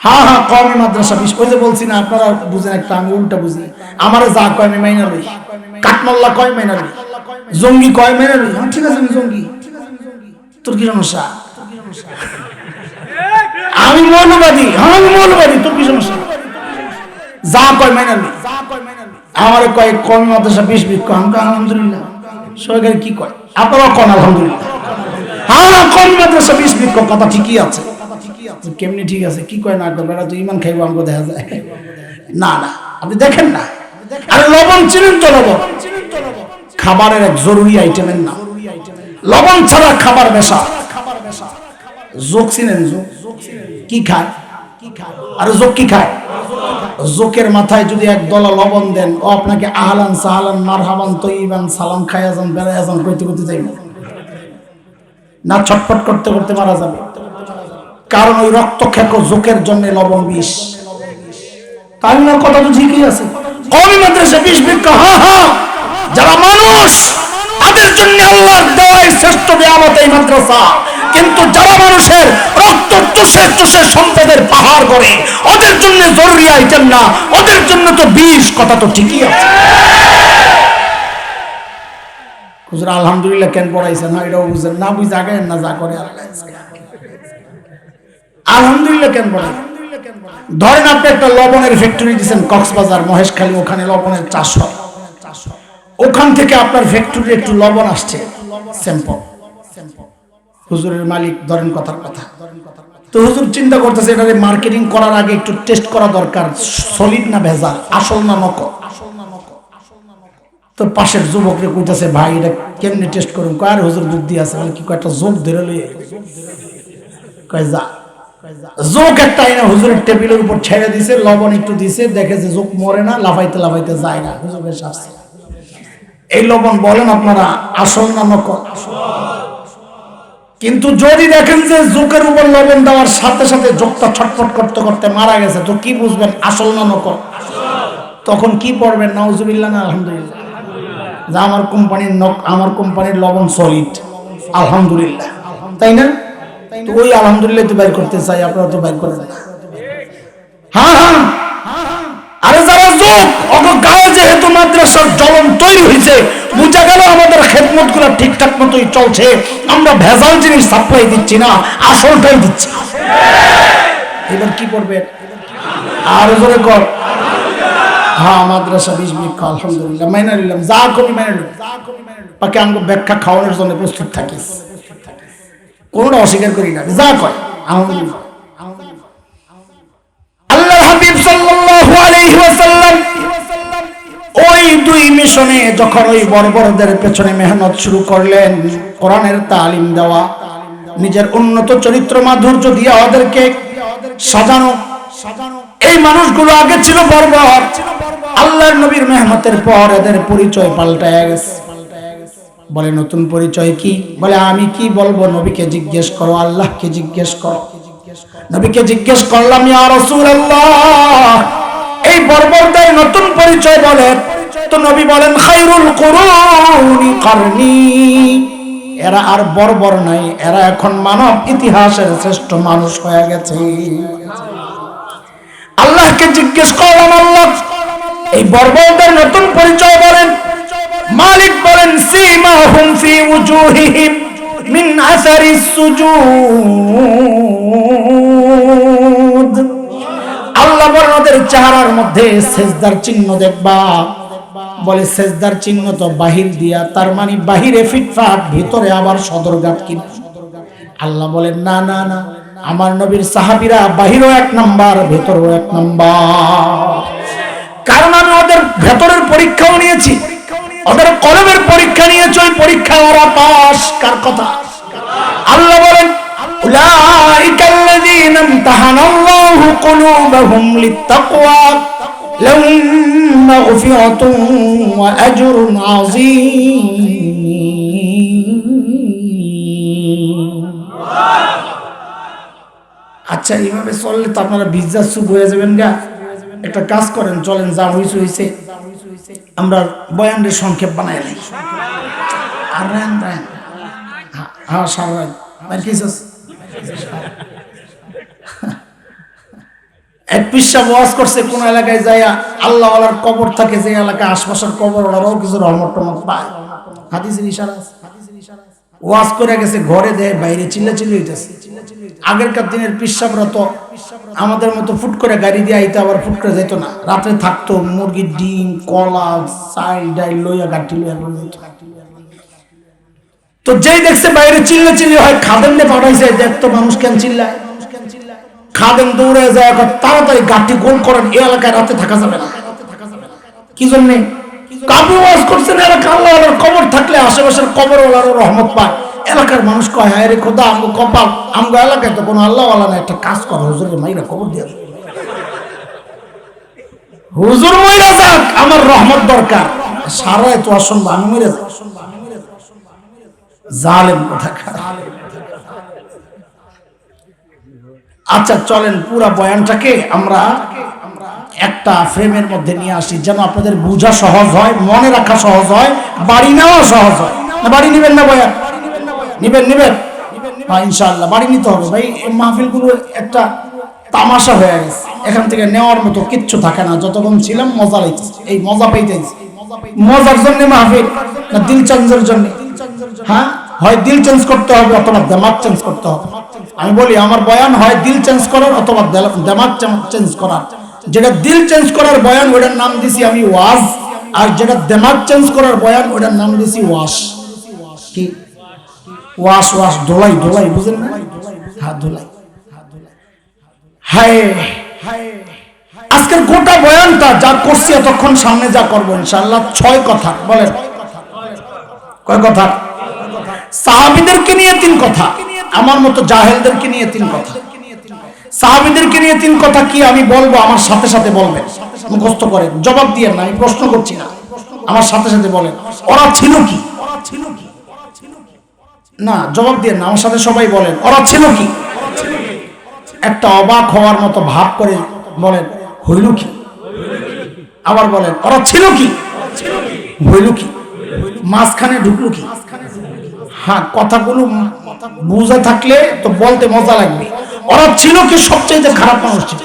হ্যাঁ হ্যাঁ, কওমি মাদ্রাসা বিষ, ওই যে বলছি না, আপনারা বুঝেন একটা, আমি উল্টা বুঝি। আমারে যা কয় আমি মাইনা লই, কাঠমাল্লা কয় মাইনা লই, জঙ্গি কয় মাইনা লই। ঠিক আছে আমি জঙ্গি, তোর কি সমস্যা? আমি মৌলবাদী, আমি মৌলবাদী, তোর কি সমস্যা? যা কয় মাইনা লই। আমার কয় কওমি মাদ্রাসা বিষ বৃক্ষ, আমি আলহামদুলিল্লাহ। সরকার কি কয়? আপনারাও কন আলহামদুলিল্লাহ। হ্যাঁ, কওমি মাদ্রাসা বিষ বৃক্ষ, কথা ঠিকই আছে। কেমনি ঠিক আছে? কি কয় না করবে, তো ইমান খাইবো আমাকে দেখা যায় না। না আপনি দেখেন না, আরে লবণ চিনেন তো? লবণ খাবারের এক জরুরি আইটেমের নাম। লবণ ছাড়া খাবার বেশা। যোগ চিনেন? যোগ কি খায়? আরে যোগ কি খায়? যোগের মাথায় যদি এক দলা লবণ দেন, ও আপনাকে আহলান সাহলান মারহাবান তৈবান সালাম খায়া যান, বেড়ায়া যান কইতে কইতে যাইব না, ছটফট করতে করতে মারা যাবে। কারণ ওই রক্তক্ষেক যোগের জন্য লবণ বিষ। তাই না? কথা তো ঠিকই আছে। কওমি মাদ্রাসা বিষ বৃক্ষ, হ্যাঁ হ্যাঁ, যারা মানুষ তাদের জন্য আল্লাহর দেওয়া শ্রেষ্ঠ নিয়ামত এই মাদ্রাসা। কিন্তু যারা মানুষের রক্ত চষে চষে সম্পদের পাহাড় করে, ওদের জন্য জরুরি আইটেম না, ওদের জন্য তো বিষ। কথা তো ঠিকই আছে। হুজুর আলহামদুলিল্লাহ কেন পড়াইছেন? না এটাও বুঝেন না, বুঝে আগায় না, যা করে আলহামদুলিল্লাহ কেন পড়াই? ধরেন আপনি একটা লবণের ফ্যাক্টরি দিচ্ছেন কক্সবাজার, মহেশখালী, ওখানে লবণের চাষ হয়। ওখান থেকে আপনার ফ্যাক্টরি একটু লবণ আসছে স্যাম্পল, হুজুরের মালিক ধরেন কথার কথা, তো হুজুর চিন্তা করতেছে এটা মার্কেটিং করার আগে একটু টেস্ট করা দরকার, সলিড না ভেজাল, আসল না নকল। তো পাশের যুবকরে কইতাছে, ভাই এটা কেমনে টেস্ট করুন? কয় আর হুজুর বুদ্ধি আছে। মানে কি কয়টা যোগ ধরে লই, কয় যা যোগ একটা আইনা হুজুরের টেবিলের উপর ছেড়ে দিছে, লবণ একটু দিছে, দেখে যে যোগ মরে না, লাফাইতে লাফাইতে যায় না, হুজুরের শাস্তি। এই লবণ বলেন আপনারা আসল না নকল? কিন্তু যদি দেখেন যে যোগের উপর লবণ দেওয়ার সাথে সাথে যোগটা ছটফট করতে করতে মারা গেছে, তো কি বুঝবেন আসল না নকল? তখন কি পড়বেন? নাউজুবিল্লাহ না আলহামদুলিল্লাহ? যে আমার কোম্পানির লবণ সলিড, আলহামদুলিল্লাহ, তাই না? তো ওই আলহামদুলিল্লাহ তো বাইর করতে চাই, আপনারা তো বাইর করেন না। হ্যাঁ হ্যাঁ, আরে যারা যোগ, ওকে গায়ে যেহেতু মাদ্রাসার জ্বলন তৈরি হয়েছে, বুঝা গেল আমাদের খেদমত গুলা ঠিকঠাক মতোই চলছে, আমরা ভেজাল জিনিস সাপ্লাই দিচ্ছি না, আসলটাই দিচ্ছি। এবার কি করবে? আর জোরে কর, হ্যাঁ মাদ্রাসা বিষ বৃক্ষ, আলহামদুলিল্লাহ মাইনা নিলাম, যা কমি মাইনা নিলাম। বাকি আমাকে ব্যাখ্যা খাওয়ানোর জন্য প্রস্তুত থাকিস, কোনটা অস্বীকার করি না, যা কয় আলহামদুলিল্লাহ। আল্লাহর হাবিব সাল্লাল্লাহু আলাইহি ওয়াসাল্লাম ওই দুই মিশনে যখন ওই বর্বরদের পেছনে মেহনত শুরু করলেন, কোরআনের তালিম দেওয়া, নিজের উন্নত চরিত্র মাধুর্য দিয়ে ওদেরকে সাজানো, এই মানুষগুলো আগে ছিল বর্বর, আল্লাহর নবীর মেহনতের পর এদের পরিচয় পাল্টায় গেছে। বলে নতুন পরিচয় কি? বলে আমি কি বলবো? নবীকে জিজ্ঞেস করো, আল্লাহকে জিজ্ঞেস করো। নবীকে জিজ্ঞেস করলাম, ইয়া রাসূলুল্লাহ, এই বর্বরদের নতুন পরিচয় বলেন। তো নবী বলেন, খায়রুল কুরুনি কারনি, এরা আর বর্বর নাই, এরা এখন মানব ইতিহাসের শ্রেষ্ঠ মানুষ হয়ে গেছে। আল্লাহকে জিজ্ঞেস করলাম, আল্লাহ এই বর্বরদের নতুন পরিচয় বলেন। মালিক বলেন, সীমাহুম ফি উজুহিহিম মিন আসারিস সুজুদ, আল্লাহ বলেন ওদের চেহারার মধ্যে সেজদার চিহ্ন দেখবা। বলে সেজদার চিহ্ন তো বাহির দিয়া, তার মানে বাহিরে ফিটফাট, ভিতরে আবার সদরঘাট কিনা? আল্লাহ বলেন না না না, আমার নবীর সাহাবীরা বাহিরও এক নাম্বার, ভেতরও এক নাম্বার। কারণ আমি ওদের ভেতরের পরীক্ষাও নিয়েছি, ওদের কলবের পরীক্ষা নিয়েছে, ওই পরীক্ষায় ওরা পাস। কার কথা? আল্লাহ বলেন উলাইকাল্লাযীনা ইমতাহানাল্লাহু কুলুবাহুম লিত্তাকওয়া লাহুম মাগফিরাতুন ওয়া আজরুন আযীম। আচ্ছা, এইভাবে চললে তো আপনারা বিজ্জা চুপ হয়ে যাবেন গা। একটা কাজ করেন, চলেন, যা হইছে আমরা বয়ানের সংক্ষেপ বানাই নাই। আর রান হ্যাঁ সারা এক পিসা ওয়াজ করছে কোন এলাকায় যাইয়া, আল্লাহ ওয়ালার কবর থাকে যে এলাকায়, আশপাশের কবর ওরাও কিছু রহমত টহমত পায়। হাদিসের ইশারা আছে। ওয়াজ করে গেছে, ঘরে দেয় বাইরে চিল্লাচিল্লি হইতেছে। আগেরকার দিনের পিসাবরা তো আমাদের মতো ফুট করে গাড়ি দিয়ে আইতে, আবার ফুট করে যেত না, রাত্রে থাকতো মুরগির ডিম, কলা, চাল ডাইল লইয়া গাঠি লইয়া যেত। তো যেই দেখছে বাইরে চিল্লাচিল্লি হয়, খাদেমকে পাঠাইছে, দেখতো মানুষ কেন চিল্লায়। খাদেম দৌড়ে যায়, তাড়াতাড়ি গাঠি গোল করেন, এই এলাকায় রাতে থাকা যাবে না। কি জন্যে? কাবু ওয়াজ করছেন এলাকা আল্লাহ ওয়ালার কবর থাকলে আশেপাশের কবর ওয়ালারও রহমত পায়। এলাকার মানুষ কয়, হ্যাঁ রে খোদা, আমগো কপাল, আমগো এলাকায় তো কোনো আল্লাহ ওয়ালা না, একটা কাজ করো, হুজুরের মাইরা কবর দিয়ে হুজুর মইরা যাক, আমার রহমত দরকার। সারাই তো আসন আমি মরে যাক, জালেম কোথাকার। আচ্ছা চলেন পুরা বয়ানটাকে আমরা একটা ফ্রেমের মধ্যে নিয়ে আসি, যেন আপনাদের বোঝা সহজ হয়, মনে রাখা সহজ হয়, বাড়ি নেওয়া সহজ হয়। না বাড়ি নিবেন না বয়ান? নিবেন হ্যাঁ ইনশাআল্লাহ বাড়ি নিতে হবে ভাই। এই মাহফিলগুলো একটা তামাশা হয়ে গেছে, এখান থেকে নেওয়ার মতো কিচ্ছু থাকে না। যতক্ষণ ছিলাম মজা লাগছে, এই মজা পাইতেছি। মজার জন্য মাহফিল না দিল চেঞ্জের জন্য? হ্যাঁ, হয় দিল চেঞ্জ করতে হবে অথবা দেমাগ চেঞ্জ করতে হবে। আমি বলি আমার বয়ান হয় দিল চেঞ্জ করার অথবা দেমাগ চেঞ্জ করার। যেটা দিল চেঞ্জ করার বয়ান ওটার নাম দিছি আমি ওয়াজ, আর যেটা দেমাগ চেঞ্জ করার বয়ান ওটার নাম দিছি ওয়াশ। কি ওয়াশ? ওয়াশ ধোলাই, ধোলাই বুঝেন না? হ্যাঁ ধোলাই। হায় আজকের গোটা বয়ানটা যা করছি এতক্ষণ, সামনে যা করবো ইনশাআল্লাহ 6 কথা। বলেন কয় কথা? সাহাবীদেরকে নিয়ে 3 কথা, আমার মতো জাহেলদেরকে নিয়ে 3 কথা। সাহাবীদেরকে নিয়ে 3 কথা কি আমি বলবো, আমার সাথে সাথে বলবেন, মুখস্থ করেন, জবাব দিয়ে না, আমি প্রশ্ন করছি না, আমার সাথে সাথে বলেন ওরা ছিল কি? না জবাব দিয়ে না, আমার সাথে সবাই বলেন ওরা ছিল কি? একটা অবাক হওয়ার মতো ভাব করে বলেন হইল কি? আবার বলেন ওরা ছিল কি? হইল কি? মাঝখানে ঢুকলো কি? হ্যাঁ, কথাগুলো বুঝে থাকলে তো বলতে মজা লাগবে। ওরা ছিল কি? সবচেয়ে খারাপ মানুষ ছিল।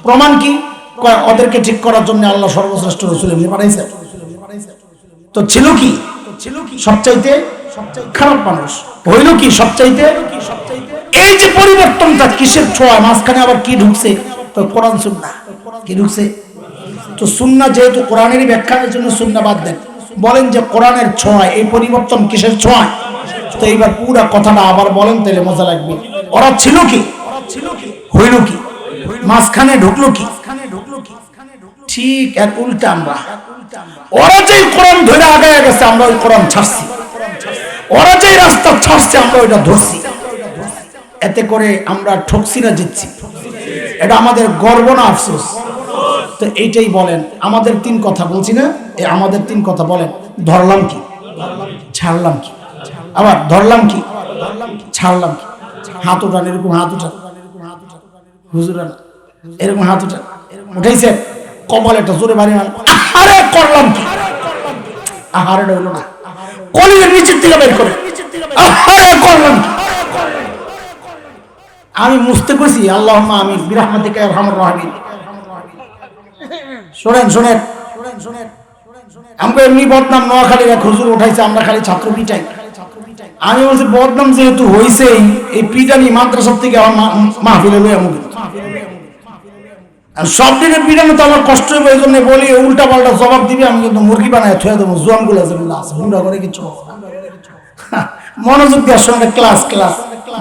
প্রমাণ কি? ওদেরকে ঠিক করার জন্য আল্লাহ সর্বশ্রেষ্ঠ রাসূল এমনি পাঠাইছে। তো ছিল কি? সবচাইতে খারাপ মানুষ। হইল কি? সবচাইতে। এই যে পরিবর্তনটা কিসের ছোঁয়া, মাঝখানে আবার কি ঢুকছে? তো কোরআন সুন্নাহ। কি ঢুকছে? তো সুন্নাহ, যেহেতু কোরআনেরই ব্যাখ্যার জন্য সুন্নাহ বাদ দেন, বলেন যে কোরআনের ছোঁয়া, এই পরিবর্তন কিসের ছোঁয়া? তো এইবার পুরো কথাটা আবার বলেন, তাহলে মজা লাগবে। ওরা ছিল কি? হইল কি? মাঝখানে ঢুকলো কি? ঠিক এর উল্টা আমরা। ওরা যেই কোরআন ধরে আগায় গেছে, আমরা ওই কোরআন ছাড়ছি। ওরা যেই রাস্তা ছাড়ছে, আমরা ওইটা ধরছি। এতে করে আমরা ঠকছি না জিতছি? এটা আমাদের গর্ব না আফসোস? তো এইটাই বলেন, আমাদের 3 কথা বলছি না, আমাদের 3 কথা বলেন। ধরলাম কি? ছাড়লাম কি? আবার ধরলাম কি? ছাড়লাম কি? হাত উঠান, এরকম হাত উঠান, হুজুরান এরকম হাত উঠান, উঠাইছে কপাল একটা জোরে বাড়ি মান। আরে করলাম কি? আহারে হইল না, কলির নিচের থেকে বের করে আহারে করলাম কি? আমি মুছতে কইছি আল্লাহুম্মা আমিন বিরহমাতিকা ইয়া আরহামার রাহিমিন। শুনেন শুনেন, আমরা এমনি বদনাম নোয়াখালীর এক হুজুর উঠাইছে, আমরা খালি ছাত্র পিটাই। আমি বলছি বদনাম যেহেতু হয়েছে, এই পিটানি মাদ্রাসার থেকে আমার মাহফিলে লই আমু। আর সব দিনে পিটানো তো আমার কষ্ট হবে, এই জন্য বলি উল্টা পাল্টা জবাব দিবি, আমি কিন্তু মুরগি বানায় থুয়ে দেবো। জোয়ানগুলো যেগুলো আছে হুন্ডা করে কিছু মনোযোগ দিয়ে সঙ্গে ক্লাস ক্লাস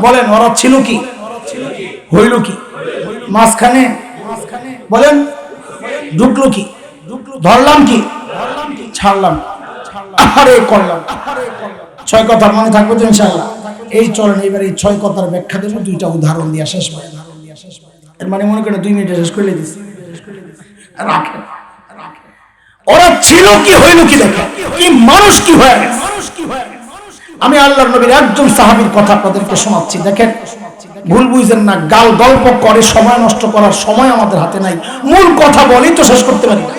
বলেন। ওরা ছিল কি? হইল কি? মাঝখানে বলেন ঢুকলো কি? ধরলাম কি? ছাড়লাম। আহারে করলাম। 6 কথা মনে থাকবে তো ইনশাআল্লাহ। এই চলেন এবার এই 6 কথার ব্যাখ্যা দেব 2টা উদাহরণ দিয়ে শেষ করে। এর মানে মনে করে 2 মিনিটে শেষ করে দিছি। রাখেন। ওরা ছিল কি হইল কি দেখেন, কি মানুষ কি হয়ে গেছে। আমি আল্লাহর নবীর একজন সাহাবীর কথা আপনাদেরকে শোনাচ্ছি, দেখেন ভুল বুঝেন না। গাল গল্প করে সময় নষ্ট করার সময় আমাদের হাতে নাই। মূল কথা বলেই তো শেষ করতে পারি না,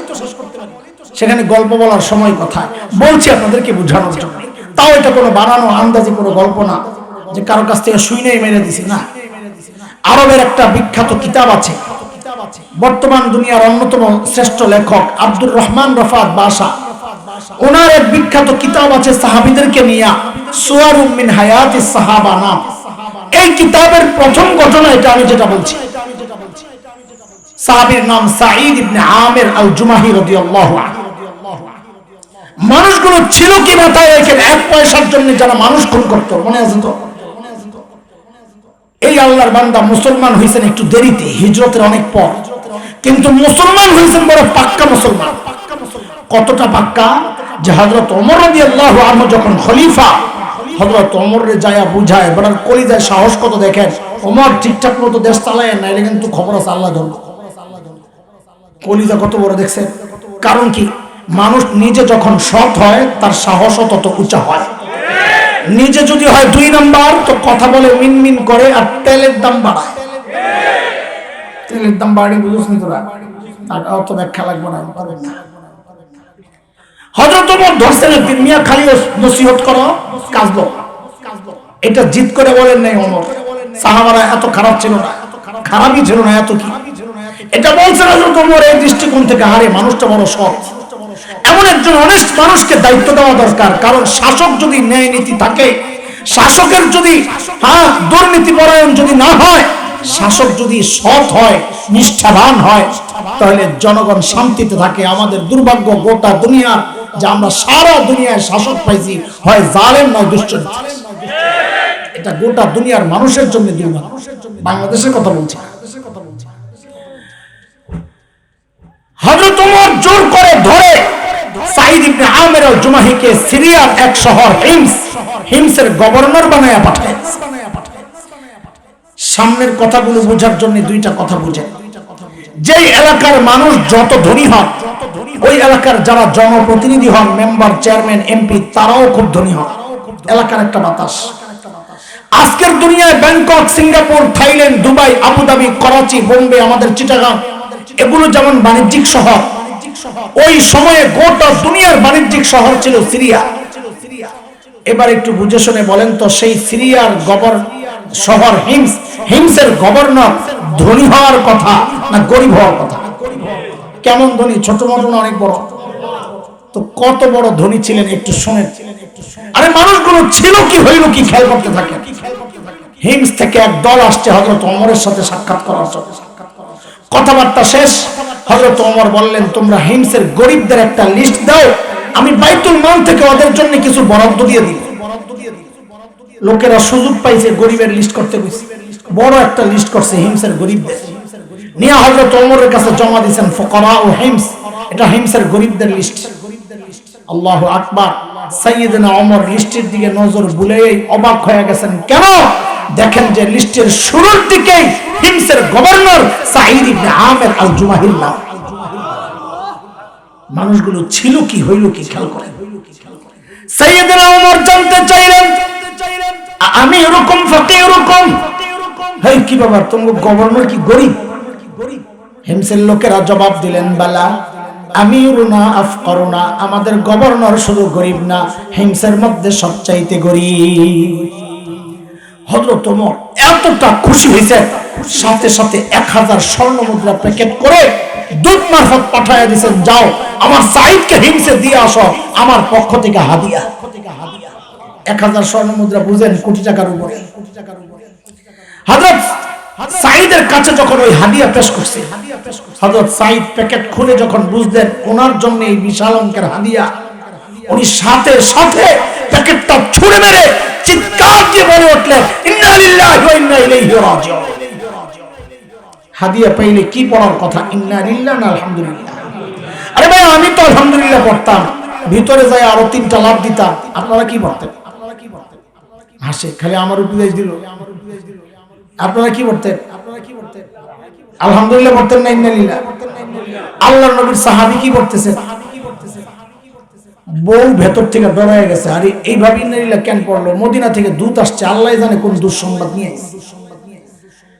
সেখানে গল্প বলার সময় কোথায়? বলছি আপনাদেরকে বোঝানোর জন্য। তাও এটা কোনো বানানো আন্দাজি কোনো গল্প না যে কারো কাছ থেকে শুনেই মেরে দিছি না। আরবের একটা বিখ্যাত কিতাব আছে, বর্তমান দুনিয়ার অন্যতম শ্রেষ্ঠ লেখক আব্দুর রহমান রফাত বাশা, ওনার এক বিখ্যাত কিতাব আছে সাহাবীদেরকে নিয়ে, সুয়ারুম মিন হায়াতিস সাহাবা নাম। এই কিতাবের প্রথম ঘটনা এটা আমি যেটা বলছি। সাহাবীর নাম সাঈদ ইবনে আমির আল জুমাহি রাদিয়াল্লাহু আনহু। মানুষগুলো ছিল কি মাথায় রেখে 1 পয়সার জন্য যারা মানুষ খুন করত, মনে আছে তো? এই আল্লাহর বান্দা মুসলমান হয়েছেন একটু দেরিতে, হিজরতের অনেক পর, কিন্তু মুসলমান হয়েছেন বড় পাক্কা মুসলমান। কতটা পাক্কা যে হযরত ওমর রাদিয়াল্লাহু আনহু যখন খলিফা, হযরত ওমররে যায়া বুঝায়, বড় কলিজায় সাহস কত দেখেন। ওমর ঠিকঠাক মতো দেশ চালায় না, এটা কিন্তু খবর আছে আল্লাহ ধরবে। কলিজা কত বড় দেখছেন? কারণ কি, মানুষ নিজে যখন সৎ হয় তার সাহসও তত উঁচা হয়। নিজে যদি হয় 2 নাম্বার তো কথা বলে মিনমিন করে আর তেলের দাম বাড়ায়। তেলের দাম বাড়ি বুঝছনি তোরা, আর অত ব্যাখ্যা লাগবে না, পারবেন না। হযরত ওমর ধরছেন একদিন, মিয়া খালি নসিহত করো কাজলো, এটা জিদ করে বলেন নাই ওমর। সাহাবারা এত খারাপ ছিল না, খারাপই ছিল না এত কি, এটা বলছেন হযরত ওমর এই দৃষ্টিকোণ থেকে, হারে মানুষটা বড় সৎ, এমন একজন অনেস্ট মানুষকে দায়িত্ব দেওয়া দরকার। কারণ শাসক যদি ন্যায় নীতি থাকে, শাসকের যদি দুর্নীতি পরায়ণ যদি না হয়, শাসক যদি সৎ হয়, নিষ্ঠাবান হয়, তাহলে জনগণ শান্তিতে থাকে। আমাদের দুর্ভাগ্য গোটা দুনিয়া যে আমরা সারা দুনিয়ায় শাসক পাইছি হয় জালেম নয় দুশ্চরিত্র। এটা গোটা দুনিয়ার মানুষের জন্য দুর্ভাগ্য। বাংলাদেশের কথা বলছি। হযরত ওমর জোর করে ধরে সাঈদ ইবনে আমির আল জুমাহিকে সিরিয়ার এক শহর হিমসের গভর্নর বানায়া পাঠায়। সামনের কথাগুলো বোঝার জন্য 2টা কথা বুঝেন। যেই এলাকার মানুষ যত ধনী হন, ওই এলাকার যারা জনপ্রতিনিধি হন, মেম্বার, চেয়ারম্যান, এমপি, তারাও খুব ধনী হন। এলাকার একটা বাতাস। আজকের দুনিয়ায় Bangkok, Singapore, Thailand, Dubai, Abu Dhabi, Karachi, Bombay, আমাদের চিটাগাং, এগুলো যেমন বাণিজ্যিক শহর, ওই সময়ে গোটা দুনিয়ার বাণিজ্যিক শহর ছিল সিরিয়া। এবার একটু বুঝে শুনে বলেন তো, সেই সিরিয়ার শহর হিমসের গভর্নর ধনী হওয়ার কথা না গরিব হওয়ার কথা? কেমন ধনী? ছোট মোটো না অনেক বড়? তো কত বড় ধনী ছিলেন একটু শুনেন। আরে মানুষগুলো ছিল কি হইল কি, খেয়াল করতে থাকে। হিমস থেকে এক দল আসছে হযরত ওমরের সাথে সাক্ষাৎ করার জন্য। কথাবার্তা শেষ, হযরত ওমর বললেন, তোমরা হিমসের গরিবদের একটা লিস্ট দাও, আমি বাইতুল মাল থেকে ওদের জন্য কিছু বরাদ্দ দিয়ে দিই। লোকেরা সুযোগ পাইছে গরিবের লিস্ট করতে, বড় একটা লিস্ট করছে হিমসের গরিবদের নিয়ে হযরত ওমরের কাছে জমা দিয়েছেন। ফুকারা ও হিমস, এটা হিমসের গরিবদের লিস্ট। আল্লাহু আকবার। সাইয়েদনা ওমর লিস্টের দিকে নজর বুলিয়ে অবাক হয়ে গেছেন। কেন? দেখেন যে লিস্টের শুরুর দিকেই হিমসের গভর্নর সাঈদ ইবনে আমির আল জুমাহির নাম। মানুষগুলো ছিল কি হইল কি, খেয়াল করেন। সাইয়েদনা ওমর জানতে চাইলেন, আমি এরকম ফাকির এরকম, হেই কি ব্যাপার, তোমার গভর্নর কি গরিব? হিমসের লোকেরা জবাব দিলেন, বালা আমিরুনা আফকারুনা, আমাদের গভর্নর শুধু গরিব না, হিমসের মধ্যে সবচাইতে গরিব। হযরত ওমর এতটা খুশি হয়েছে, সাথে সাথে 1000 স্বর্ণ মুদ্রা প্যাকেট করে দূত মারফত পাঠায়া দিয়েছেন, যাও আমার সাঈদকে হিমসে দিয়ে আসো, আমার পক্ষ থেকে হাদিয়া। 1000 স্বর্ণ মুদ্রা বুঝেন, কোটি টাকার উপরে। হযরত সাঈদের কাছে যখন ওই হাদিয়া পেশ করছে, হযরত সাঈদ প্যাকেট খুলে যখন বুঝলেন ওনার জন্য এই বিশাল অঙ্কের হাদিয়া, উনি সাথে সাথে প্যাকেটটা ছুঁড়ে মেরে চিৎকার দিয়ে বলে উঠলেন, ইন্না লিল্লাহি ওয়া ইন্না ইলাইহি রাজিউন। হাদিয়া পাইলে কি পড়ার কথা? ইন্না লিল্লাহি ওয়া আলহামদুলিল্লাহ। আরে ভাই, আমি তো আলহামদুলিল্লাহ পড়তাম, ভিতরে যায় আরো 3টা লাভ দিতাম, আপনারা কি বলতেন? হাসে খালি আমার উপদেশ দিল। আপনারা কি বলতেন? আলহামদুলিল্লাহ বলতেন না ইন্নালিল্লাহ? আল্লাহর নবীর সাহাবী কি করতেছে? বউ ভেতর থেকে ডরায় গেছে, আরে এইভাবে ইন্নালিল্লাহ কেন পড়লো? মদিনা থেকে দূত আসছে, আল্লাহ জানে কোন দুঃসংবাদ নিয়ে।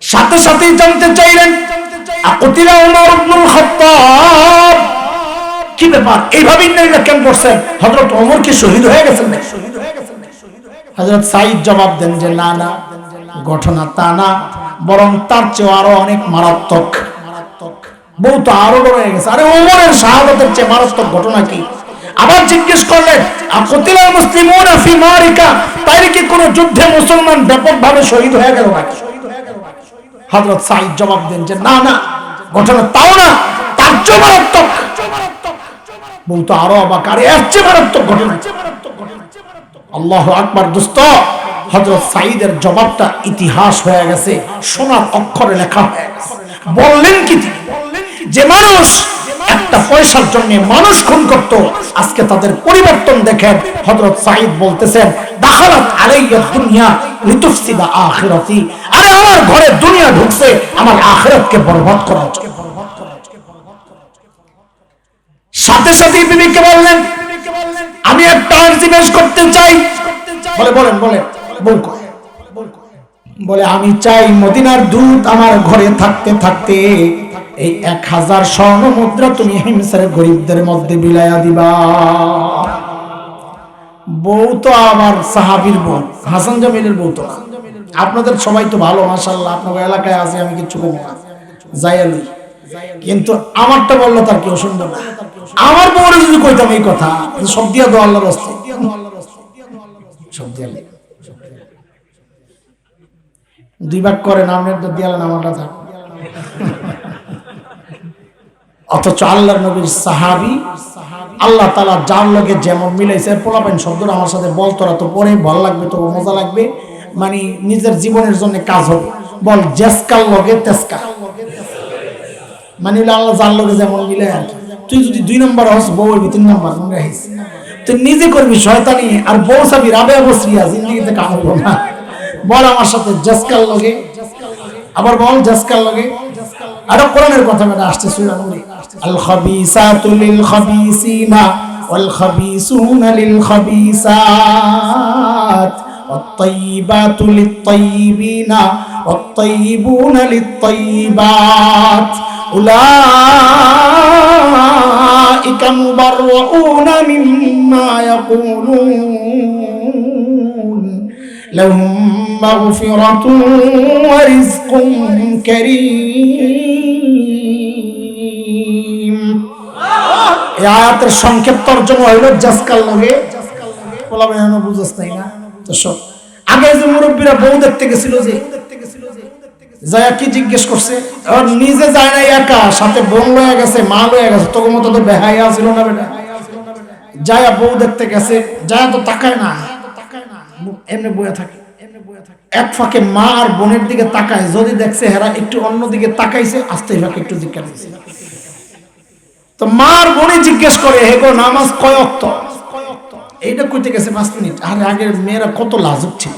সাথে সাথেই জানতে চাইলেন আকুতিলা উমর ইবনুল খাত্তাব, কি ব্যাপার এইভাবে ইন্নালিল্লাহ কেন পড়ছেন? হযরত ওমর কি শহীদ হয়ে গেছেন না? হযরত সাঈদ জবাব দেন যে না না, ঘটনা তা না, বরং তার চেয়ে আরো অনেক মারাত্মক। বউ তো আরো ডরে গেছে, আরে ওমরের শাহাদাতের চেয়ে মারাত্মক ঘটনা কি? আবার জিজ্ঞেস করলেন আকুতিলাল মুসলিমুনা ফি মারিকা, তাইলে কি কোন যুদ্ধে মুসলমান ব্যাপকভাবে শহীদ হয়ে গেল নাকি? হযরত সাঈদ জবাব দেন যে না না, ঘটনা তাও না, তার চেয়ে মারাত্মক। বউ তো আরো অবাক, আরে এর চেয়ে মারাত্মক ঘটনা। আল্লাহু আকবার। দোস্ত, হযরত সাঈদের জবাবটা ইতিহাস হয়ে গেছে, সোনার অক্ষরে লেখা হয়ে গেছে। বললেন কি তিনি, যে মানুষ একটা পয়সার জন্য মানুষ খুন করত, আজকে তাদের পরিবর্তন দেখেন। হযরত সাঈদ বলতেছেন দাখালাত আলাইয়া দুনিয়া লিতুফসিদা আখিরাতি, আরে আমার ঘরে দুনিয়া ঢুকছে আমার আখিরাতকে বরবাদ করার জন্য। সাথে সাথে বিবিকে বললেন আমি একটা আরজি পেশ করতে চাই। বলে বলেন বলেন। বলে আমি চাই মদিনার দূত আমার ঘরে থাকতে থাকতে এই 1000 স্বর্ণ মুদ্রা তুমি হিমসার গরিবদের মধ্যে বিলাইয়া দিবা। বউ তো আমার সাহাবীর বউ, হাসান জামিলের বউ তো না। আপনাদের সবাই তো ভালো মাশাআল্লাহ, আপনাদের এলাকায় আছে, আমি কিছু বলবো না, যাইয়ালি। কিন্তু আমারটা বললো তার কেউ শুনবে না। আমার বউরে যদি কইতাম এই কথা, সব দিয়া দো আল্লাহর রাস্তায়, সব দিয়া দুই ভাগ করেন, আপনার তো দিয়ালেন আমারটা থাক। অথচ আল্লাহর নবীর সাহাবী, আল্লাহ তাআলা যার লগে যেমন মিলাইছে, পোলাপেন শব্দটা আমার সাথে বল, তোরা তো পরে ভালো লাগবে, তো মজা লাগবে, মানে নিজের জীবনের জন্য কাজ হবে। বল জেসকাল লগে তেসকা, মানে আল্লাহ যার লগে যেমন মিলে আর কি। তুই যদি 2 নম্বর হস, বউ হইবি 3 নম্বর, মনে রাখিস। তুই নিজে করবি শয়তানি, আর বউ সাবি রাবে বসরিয়া, জিন্দেগিতে কাম হইব না। বল আমার সাথে জেসকাল লগে, আবার বল জেসকাল লগে। আর কোরআনের কথা মানে আসছে সূরা নূরে, আল খাবিসাতু লিল খাবিসিনা ওয়াল খাবিসুনা লিল খাবিসাত ওয়াত তাইয়িবাতু লিত তাইয়িবিনা ওয়াত তাইয়িবুনা লিত তাইয়িবাত উলাইকা মুবাররাউনা মিম্মা ইয়াকুলুন লাহুম মাগফিরাতুন ওয়া রিজকুন কারীম। এই আয়াতের সংক্ষেপ তরজমা হইল জাসকাল লগে। বলা বেহানো বুঝছ নাই না তো সব। আগে যে মুরব্বীরা বউ দেখতে গেছিল, যে যায়া কি জিজ্ঞেস করছে, আর নিজে যায় না একা, সাথে বোন লয়ে গেছে, মা লয়ে গেছে, তোর মতো তো বেহায়া ছিল না বেটা। যায়া বউ দেখতে গেছে, যায়া তো তাকায় না, এমনি বয়ে থাকে। এক ফাঁকে মা আর বোনের দিকে তাকায়, যদি দেখছে হেরা একটু অন্য দিকে তাকাইছে, আস্তে ফাঁকে একটু জিজ্ঞাসা দিছে। তো মা আর বোনে জিজ্ঞেস করে, হে গো নামাজ কয় ওয়াক্ত? এইটা কইতে গেছে 5 মিনিট। আরে আগের মেয়েরা কত লাজুক ছিল,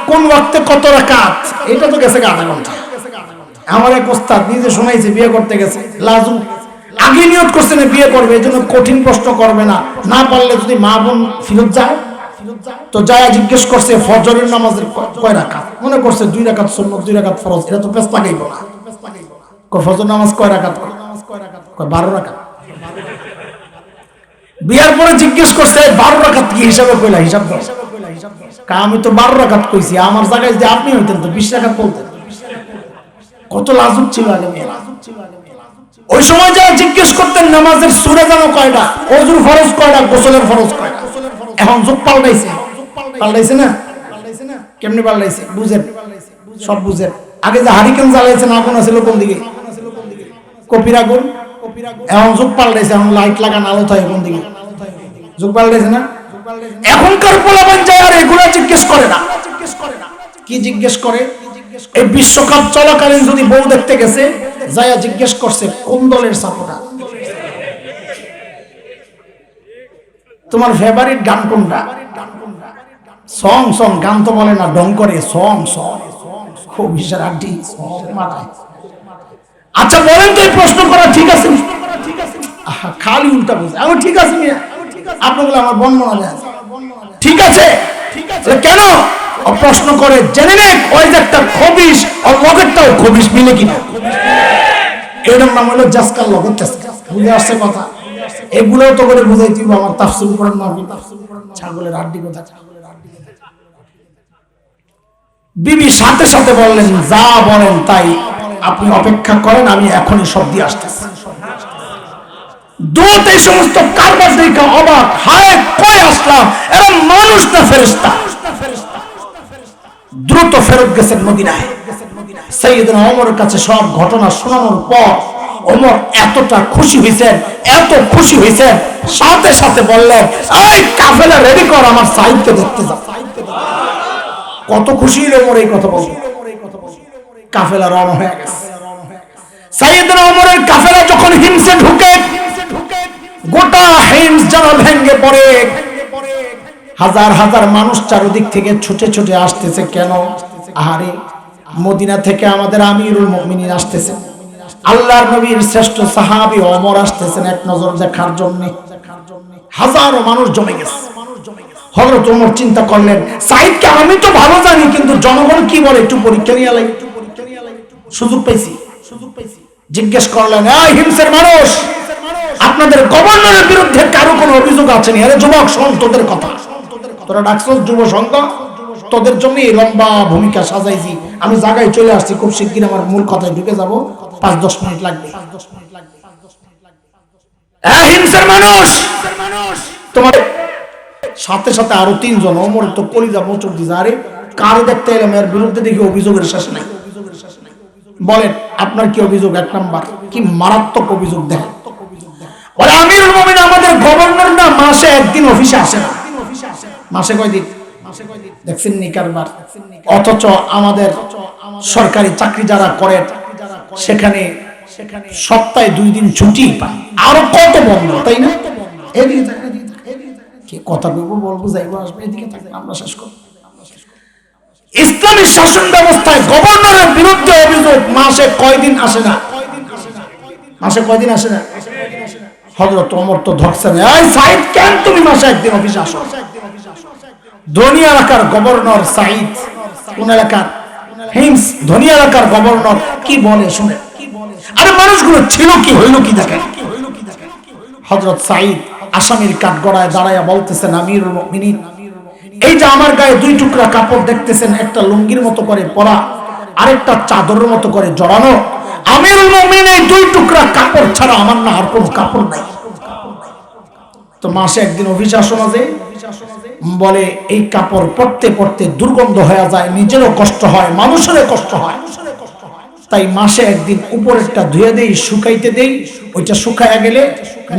কোন ওয়াক্তে কত রাকাত, এটা তো গেছে আধা ঘন্টা। আমার এক ওস্তাদ নিজে শোনাইছে, বিয়ে করতে গেছে, লাজুক, আগে নিয়ত করছে না বিয়ে করবে, এই জন্য কঠিন প্রশ্ন করবে না, না পারলে যদি মা বোন ফিরত যায়, তো যায় জিজ্ঞেস করছে ফজরের নামাজের কয় রাকাত, মনে করছে 2 রাকাত সুন্নাত 2 রাকাত ফরজ, এটা তো পেছ লাগাইব না। ফজর নামাজ কয় রাকাত? কয় 12 রাকাত। বিয়ার পরে জিজ্ঞেস করছে 12 রাকাত কি হিসাবে কইলা, হিসাব দাও। আমি তো 12 রাকাত কইছি, আমার জায়গায় যদি আপনি হইতেন তো 20 রাকাত বলতেন। কত লাজুক ছিল আগে মেয়েরা। ওই সময় যারা জিজ্ঞেস করতেন নামাজের সূরা জানো কয়টা, ওযুর ফরজ কয়টা, গোসলের ফরজ কয়টা। এখন যুগ পাল্টাইছে, পাল্টাইছে না? কেমনে পাল্টাইছে বুঝেন, সব বুঝেন। আগে যে হারিকেন জ্বালাইছেন আগুন আছিল কোন দিকে? কপির আগুন। এখন যুগ পাল্টাইছে, এখন লাইট লাগান, আলো থাকে কোন দিকে? যুগ পাল্টাইছে না? এখনকার পোলাপান যায় আর এগুলা জিজ্ঞেস করে না। কি জিজ্ঞেস করে? এই বিশ্বকাপ চলাকালীন যদি বউ দেখতে গেছে, যায়া জিজ্ঞেস করছে কোন দলের সাপোর্টার। তোমার ফেভারিট গান কোনটা? সং সং গান তো বলে না, ডং করে সং সং, খুব বিশাল আড্ডি সং মারায়। আচ্ছা বলেন তো এই প্রশ্ন করা ঠিক আছে? খালি উল্টা বুঝে। আমি ঠিক আছে মিয়া, আপনাগুলো আমার বর্ণনা দেয় ঠিক আছে, কেন প্রশ্ন করে জেনে নে ওই যে একটা খবিশ আর লগেরটাও খবিশ মিলে কিনা। এরকম নাম হলো জাসকার লগের জাসকা। বুঝে আসছে কথা? এগুলোও তো করে বুঝাই দিব আমার তাফসীর করার নামে। ছাগলের আড্ডি কথা। বিবি সাথে সাথে বললেন, যা বলেন তাই, আপনি অপেক্ষা করেন, আমি এখনই সব দিয়ে আসতেছি। দূত এই সমস্ত কারবার দেখে অবাক, হায় কই আসলাম, এরা মানুষ না ফেরেশতা। দ্রুত ফেরত গেছেন মদিনায়। সাইয়েদনা ওমরের কাছে সব ঘটনা শোনানোর পর ওমর এতটা খুশি হয়েছেন, এত খুশি হয়েছেন, সাথে সাথে বললেন, এই কাফেলা রেডি কর, আমার সাইদকে দেখতে যাও। কত খুশি হলো ওমর এই কথা বলতে। কাফেলা রওনা হয়ে গেছে। সাইয়েদনা ওমরের কাফেলা যখন হিমসে ঢুকে, গোটা হিমস যেন ভেঙে পড়ে। হাজার হাজার মানুষ চারদিক থেকে ছুটে ছুটে আসতেছে। কেন? আহারে, মদিনা থেকে আমাদের আমিরুল মুমিনিন আসতেছে, আল্লাহর নবীর শ্রেষ্ঠ সাহাবী ওমর আসতেছেন এক নজর দেখার জন্য। হাজারো মানুষ জমে গেছে। হযরত ওমর চিন্তা করলেন, সাইদকে আমি তো ভালো জানি, কিন্তু জনগণ কি বলে একটু পরীক্ষা নিয়ে আলাই। সুযোগ পাইছি। জিজ্ঞেস করলেন, এই হিমসের মানুষ, আপনাদের গভর্নরের বিরুদ্ধে কারো কোনো অভিযোগ আছে নি? আরে যুবক শোন, তোদের কথা, তোরা ডাকছস যুব সংঘ, তোদের জন্য এই লম্বা ভূমিকা সাজাইছি। আমি জায়গায় চলে আসছি, খুব শিগগির আমার মূল কথায় ঢুকে যাব, 5-10 মিনিট লাগবে। হিমসের মানুষ, তোমার সাথে সাথে আরো 3 জন। ওমর তো কলিজা মোচড় দিছে, আরে কার দেখতে এলাম, এর বিরুদ্ধে দেখি অভিযোগের শেষ নাই। বলেন আপনার কি অভিযোগ? 1 নাম্বার, কি মারাত্মক অভিযোগ দেখেন। বলে, আমিরুল মুমিনিন আমাদের গভর্নর না মাসে একদিন অফিসে আসে না। মাসে কয়দিন? দেখছেন নি কারবার? অথচ আমাদের সরকারি চাকরি যারা করেন সেখানে সপ্তাহে 2 দিন ছুটি পায়, আরো কত বন্ধ, তাই না? এদিকে কি কথা বলবো যাইবো আসবে, এদিকে থাকবে, আমরা শেষ করব। ইসলামী শাসন ব্যবস্থায় গভর্নরের বিরুদ্ধে অভিযোগ মাসে কয়দিন আসে না? মাসে কয়দিন আসে না? হযরত ওমর তো ধরছেন, এই সাইদ, কেন তুমি মাসে একদিন অফিসে আসো? ধনী এলাকার গভর্নর সাইদ, কোন এলাকার? হিমস, ধনী এলাকার গভর্নর কি বলে শুনে। আরে মানুষগুলো ছিল কি, হইল কি দেখেন। হযরত সাইদ আসামির কাঠগড়ায় দাঁড়ায়া বলতেছেন, আমিরুল মুমিনিন, এই যে আমার গায়ে 2 টুকরা কাপড় দেখতেছেন, একটা লুঙ্গির মতো করে পরা, আরেকটা চাদরের মতো করে জড়ানো। আমিরুল মুমিনিন, এই 2 টুকরা কাপড় ছাড়া আমার না আর কোনো কাপড় নাই। তো মাসে একদিন অফিসে আসো না যে? বলে, এই কাপড় পরতে পরতে দুর্গন্ধ হয়ে যায়, নিজেরও কষ্ট হয়, মানুষেরও কষ্ট হয়, তাই মাসে একদিন উপরেরটা ধুয়ে দেই, শুকাইতে দেই, ওইটা শুকায়া গেলে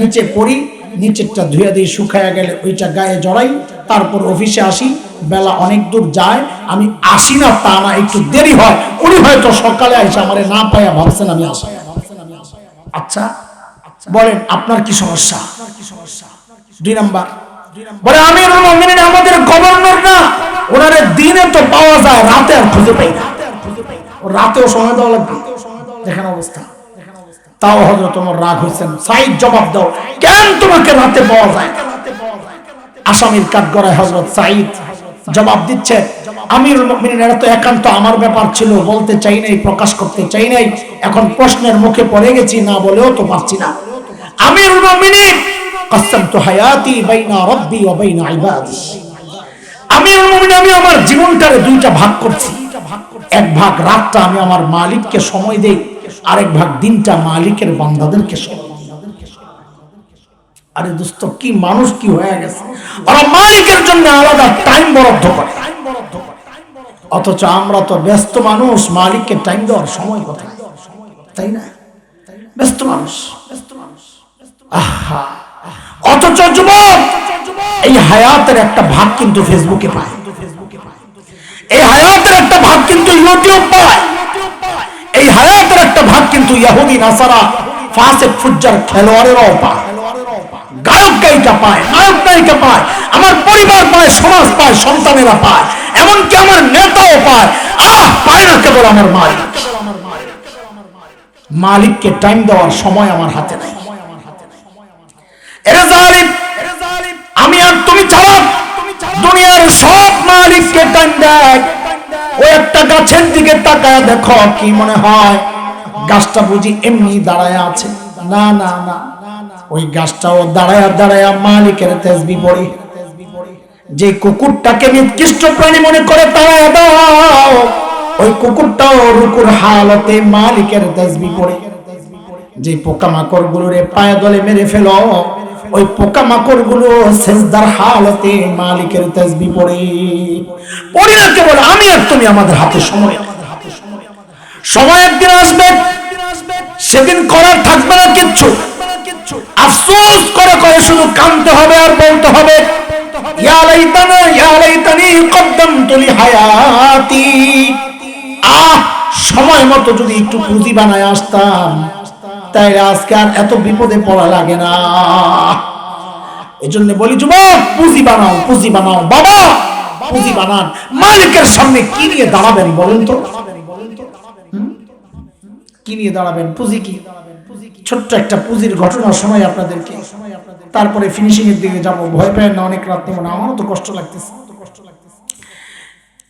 নিচে পরি, নিচেরটা ধুয়ে দেই, শুকায়া গেলে ওইটা গায়ে জড়াই, তারপর অফিসে আসি। বেলা অনেক দূর যায়, আমি আসি না তা না, একটু দেরি হয়। উনি হয়তো সকালে আইসা আমারে না পাইয়া ভাবছেন আমি আসি। আচ্ছা বলেন আপনার কি সমস্যা? 2 নাম্বার, বলে, আমিরুল মুমিনিন আমাদের গভর্নর না, ওনারে দিনে তো পাওয়া যায়, রাতে আর খুঁজে পাই না, রাতেও সময় দেওয়া লাগবে। দেখেন অবস্থা। তাও হযরত ওমর রাগ হয়েছেন, সাইদ জবাব দাও, কেন তোমাকে রাতে পাওয়া যায়? আসামির কাঠগড়ায় হযরত সাইদ জবাব দিচ্ছে, আমিরুল মুমিনিন, এটা তো একান্ত আমার ব্যাপার ছিল, বলতে চাই নাই, প্রকাশ করতে চাই নাই, এখন প্রশ্নের মুখে পড়ে গেছি, না বলেও তো পারছি না। আমিরুল মুমিনিন, কাসামতু হায়াতি বাইনা রাব্বি ওয়া বাইনা ইবাদি। আমিরুল মুমিনিন, আমি আমার জীবনটারে 2টা ভাগ করছি। এক ভাগ রাতটা আমি আমার মালিককে সময় দেই, আরেক ভাগ দিনটা মালিকের বান্দাদেরকে সময়। আরে দোস্ত, কি মানুষ কি হয়ে গেছে, ওরা মালিকের জন্য আলাদা টাইম বরাদ্দ করে, অথচ আমরা তো ব্যস্ত মানুষ, মালিককে টাইম দেওয়ার সময় কোথায়, তাই না? ব্যস্ত মানুষ। আহা, অথচ যুবক, এই হায়াতের একটা ভাগ কিন্তু ফেসবুকে পায়, এই হায়াতের একটা ভাগ কিন্তু ইউটিউব পায়, এই হায়াতের একটা ভাগ কিন্তু ইহুদি নাসারা ফাসিক ফুজ্জার খেলোয়াড়েরাও পায়। গায়ক গায়িকা পায়, নায়ক নায়িকা পায়, আমার পরিবার পায়, সমাজ পায়, সন্তানেরা পায়, এমনকি আমার নেতাও পায়। পায় না কেবল আমার মালিক। মালিককে টাইম দেওয়ার সময় আমার হাতে নাই। এরে জালিম, আমি আর তুমি ছাড়া দুনিয়ার সব মালিককে টাইম দেয়। ওই একটা গাছের দিকে তাকায় দেখো, কি মনে হয় গাছটা বুঝি এমনি দাঁড়ায় আছে? না না না, ওই গাছটাও দাঁড়ায়া দাঁড়ায়া মালিকের তাসবিহ পড়ে। যে কুকুরটাকে নিকৃষ্ট প্রাণী মনে করে তাড়ায়া দাও, ওই কুকুরটাও রুকুর হালতে মালিকের তাসবিহ পড়ে। যে পোকামাকড় গুলোরে পায়ে দলে মেরে ফেলো, ওই পোকামাকড় গুলো সেজদার হালতে মালিকের তাসবিহ পড়ে। পড়ি না কেবল আমি আর তুমি, আমাদের হাতে সময়। সময় একদিন আসবে, সেদিন করার থাকবে না কিচ্ছু। আফসোস করে করে শুধু কাঁদতে হবে আর বলতে হবে, ইয়া লাইতানা ইয়া লাইতানি কদ্দামতু লিহায়াতি। সময় মতো যদি একটু পুঁজি বানায় আসতাম, তাই আজকে আর এত বিপদে পড়া লাগে না। এই জন্য বলি যুবক, পুঁজি বানাও, পুঁজি বানাও। বাবা পুঁজি বানান। মালিকের সামনে কি নিয়ে দাঁড়াবেন বলেন তো? কি নিয়ে দাঁড়াবেন? পুঁজি কি? ছোট্ট একটা পুঁজির ঘটনা শোনাই আপনাদেরকে, তারপরে ফিনিশিং এর দিকে যাবো। ভয় পেয়েন না, অনেক রাত নেব না, আমারও তো কষ্ট লাগতেছে।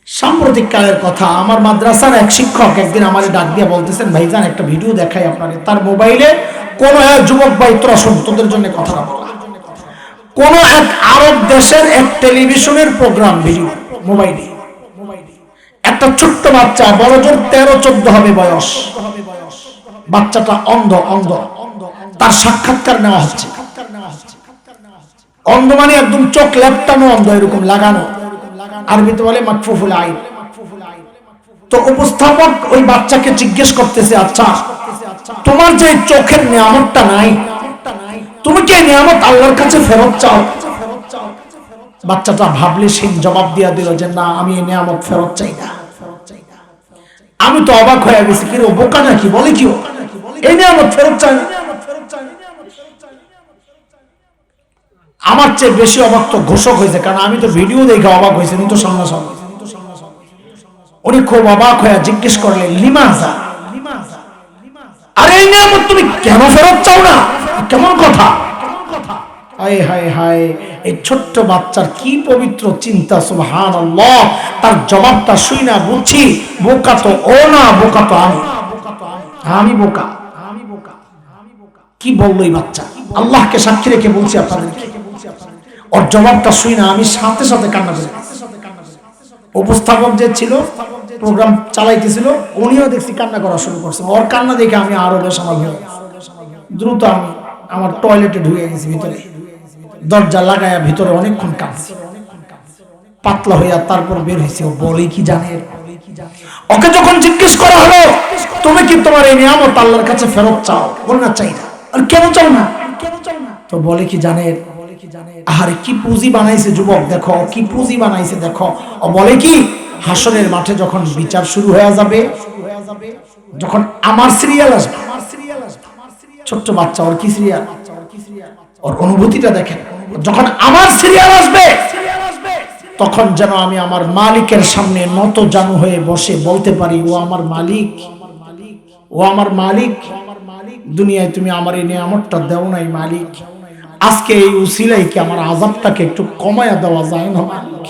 সাম্প্রতিক কালের কথা, আমার মাদ্রাসার এক শিক্ষক একদিন আমার ডাক দিয়ে বলতেছেন, ভাইজান একটা ভিডিও দেখাই আপনাদের। তার মোবাইলে কোন এক যুবক ভাই, তোরা শোন, তোদের জন্য কথাটা বলা, কোন এক আরব দেশের এক টেলিভিশনের প্রোগ্রাম ভিডিও মোবাইলে, একটা ছোট্ট বাচ্চা, বড় জোর 13-14 হবে বয়স, বাচ্চাটা অন্ধ, তার সাক্ষাৎকার নেওয়া হচ্ছে। অন্ধ মানে একদম চোখ লেপটানো অন্ধ, এরকম লাগানো, আরবিতে বলে মাকফুফুল আইন। তো উপস্থাপক ওই বাচ্চাকে জিজ্ঞেস করতেছে, আচ্ছা তোমার যে চোখের নিয়ামতটা নাই, তুমি কি নিয়ামত আল্লাহর কাছে ফেরত চাও? বাচ্চাটা ভাবলেশীন জবাব দিয়া দিল যে না, আমি এই নিয়ামত ফেরত চাই না। আমি তো অবাক হয়ে গেছি, কি রে বোকা নাকি, বলে কি এই নিয়ামত ফেরত চাই না? আমার চেয়ে বেশি অবাক তো ঘোষক হয়েছে, কারণ আমি তো ভিডিও দেখে অবাক হয়েছি, উনি তো সামনাসামনি। উনি খুব অবাক হয়ে জিজ্ঞেস করলেন, লিমাজা, আরে এই নিয়ামত তুমি কেন ফেরত চাও না? কেমন কথা? হায় হায় হায়, এই ছোট্ট বাচ্চার কি পবিত্র চিন্তা, সুবহানাল্লাহ। তার জবাবটা শুই না বুঝছি, বোকা তো ও না, বোকা তো আমি বোকা। কি বললো এই বাচ্চা? আল্লাহকে সাক্ষী রেখে বলছি আপনাদেরকে, ওর জবাবটা শুই না আমি সাথে সাথে কান্না করে। উপস্থাপক যে ছিল, প্রোগ্রাম চালাইতেছিল, উনিও দেখছি কান্না করা শুরু করছে। ওর কান্না দেখে আমি আরো বেসামাল হয়ে গেছি। দ্রুত আমি আমার টয়লেটে ঢুকে গেছি, ভিতরে দরজা লাগায়া ভিতরে অনেকক্ষণ কাঁদছি, পাতলা হইয়া তারপর বের হয়েছে। ও বলে কি জানে, ওকে যখন জিজ্ঞেস করা হলো, তুমি কি তোমার এই নিয়ামত আল্লাহর কাছে ফেরত চাও? বল না, চাই না। আর কেন চাও না? তো বলে কি জানে, আরে কি পুঁজি বানাইছে যুবক, দেখো কি পুঁজি বানাইছে দেখো। ও বলে কি, হাসরের মাঠে যখন বিচার শুরু হয়ে যাবে, যখন আমার সিরিয়াল আসবে, ছোট্ট বাচ্চা, ওর কি সিরিয়াল, ওর অনুভূতিটা দেখেন। যখন আমার সিরিয়াল আসবে, তখন যেন আমি আমার মালিকের সামনে নত জানু হয়ে বসে বলতে পারি, ও আমার মালিক, ও আমার মালিক, দুনিয়ায় তুমি আমার এই নিয়ামতটা দেও নাই মালিক, আজকে এই উসিলায় কি আমার আযাবটাকে একটু কমায়া দেওয়া যায় না মালিক?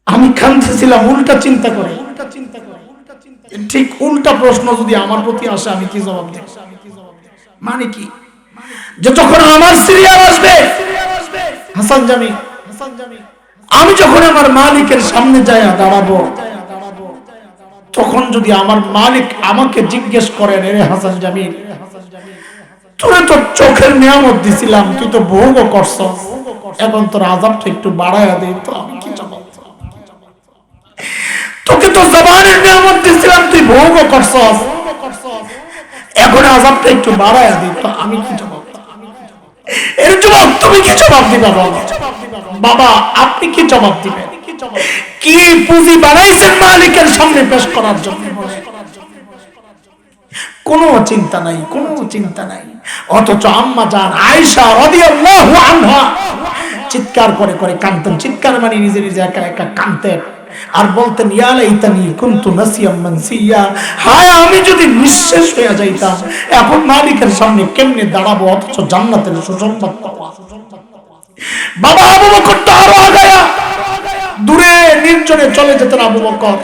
আমি কাঁদতেছিলাম উল্টা চিন্তা করে। ঠিক উল্টা প্রশ্ন যদি আমার প্রতি আসে, আমি কি জবাব দেব? মানে কি, যে যখন আমার সিরিয়াল আসবে, হাসান জামি, আমি যখন আমার মালিকের সামনে যাই দাঁড়াবো, তখন যদি আমার মালিক আমাকে জিজ্ঞেস করেন, রে হাসান জামিল, তোরে তো চোখের নিয়ামত দিছিলাম, তুই তো ভোগও করছস, এখন তোর আযাবটা একটু বাড়ায়া দেই, তো আমি কি জবাব দেব? তোকে তো জবানের নিয়ামত দিছিলাম, তুই ভোগও করছস, এখন আযাবটা একটু বাড়ায়া দেই, তো আমি কি জবাব দেব? এর যুবক তুমি কি জবাব দিবা? বাবা আপনি কি জবাব দিবেন? কি পুঁজি বানাইছেন মালিকের সামনে পেশ করার জন্য? কোনো চিন্তা নাই, কোনো চিন্তা নাই। অথচ আম্মা জান আয়েশা রাদিয়াল্লাহু আনহা চিৎকার করে করে কাঁদতেন। চিৎকার মানে নিজে নিজে একা একা কাঁদতেন আর বলতেন, ইয়া লাইতানি কুনতু নাসিয়াম মানসিয়া, হায় আমি যদি নিঃশেষ হয়ে যাইতাম, এখন মালিকের সামনে কেমনে দাঁড়াবো অথচ জান্নাতের সুসংবাদ পাওয়া। বাবা আবু বকর তো আরো আগায়া দূরে নির্জনে চলে যেতেন। আবু বকর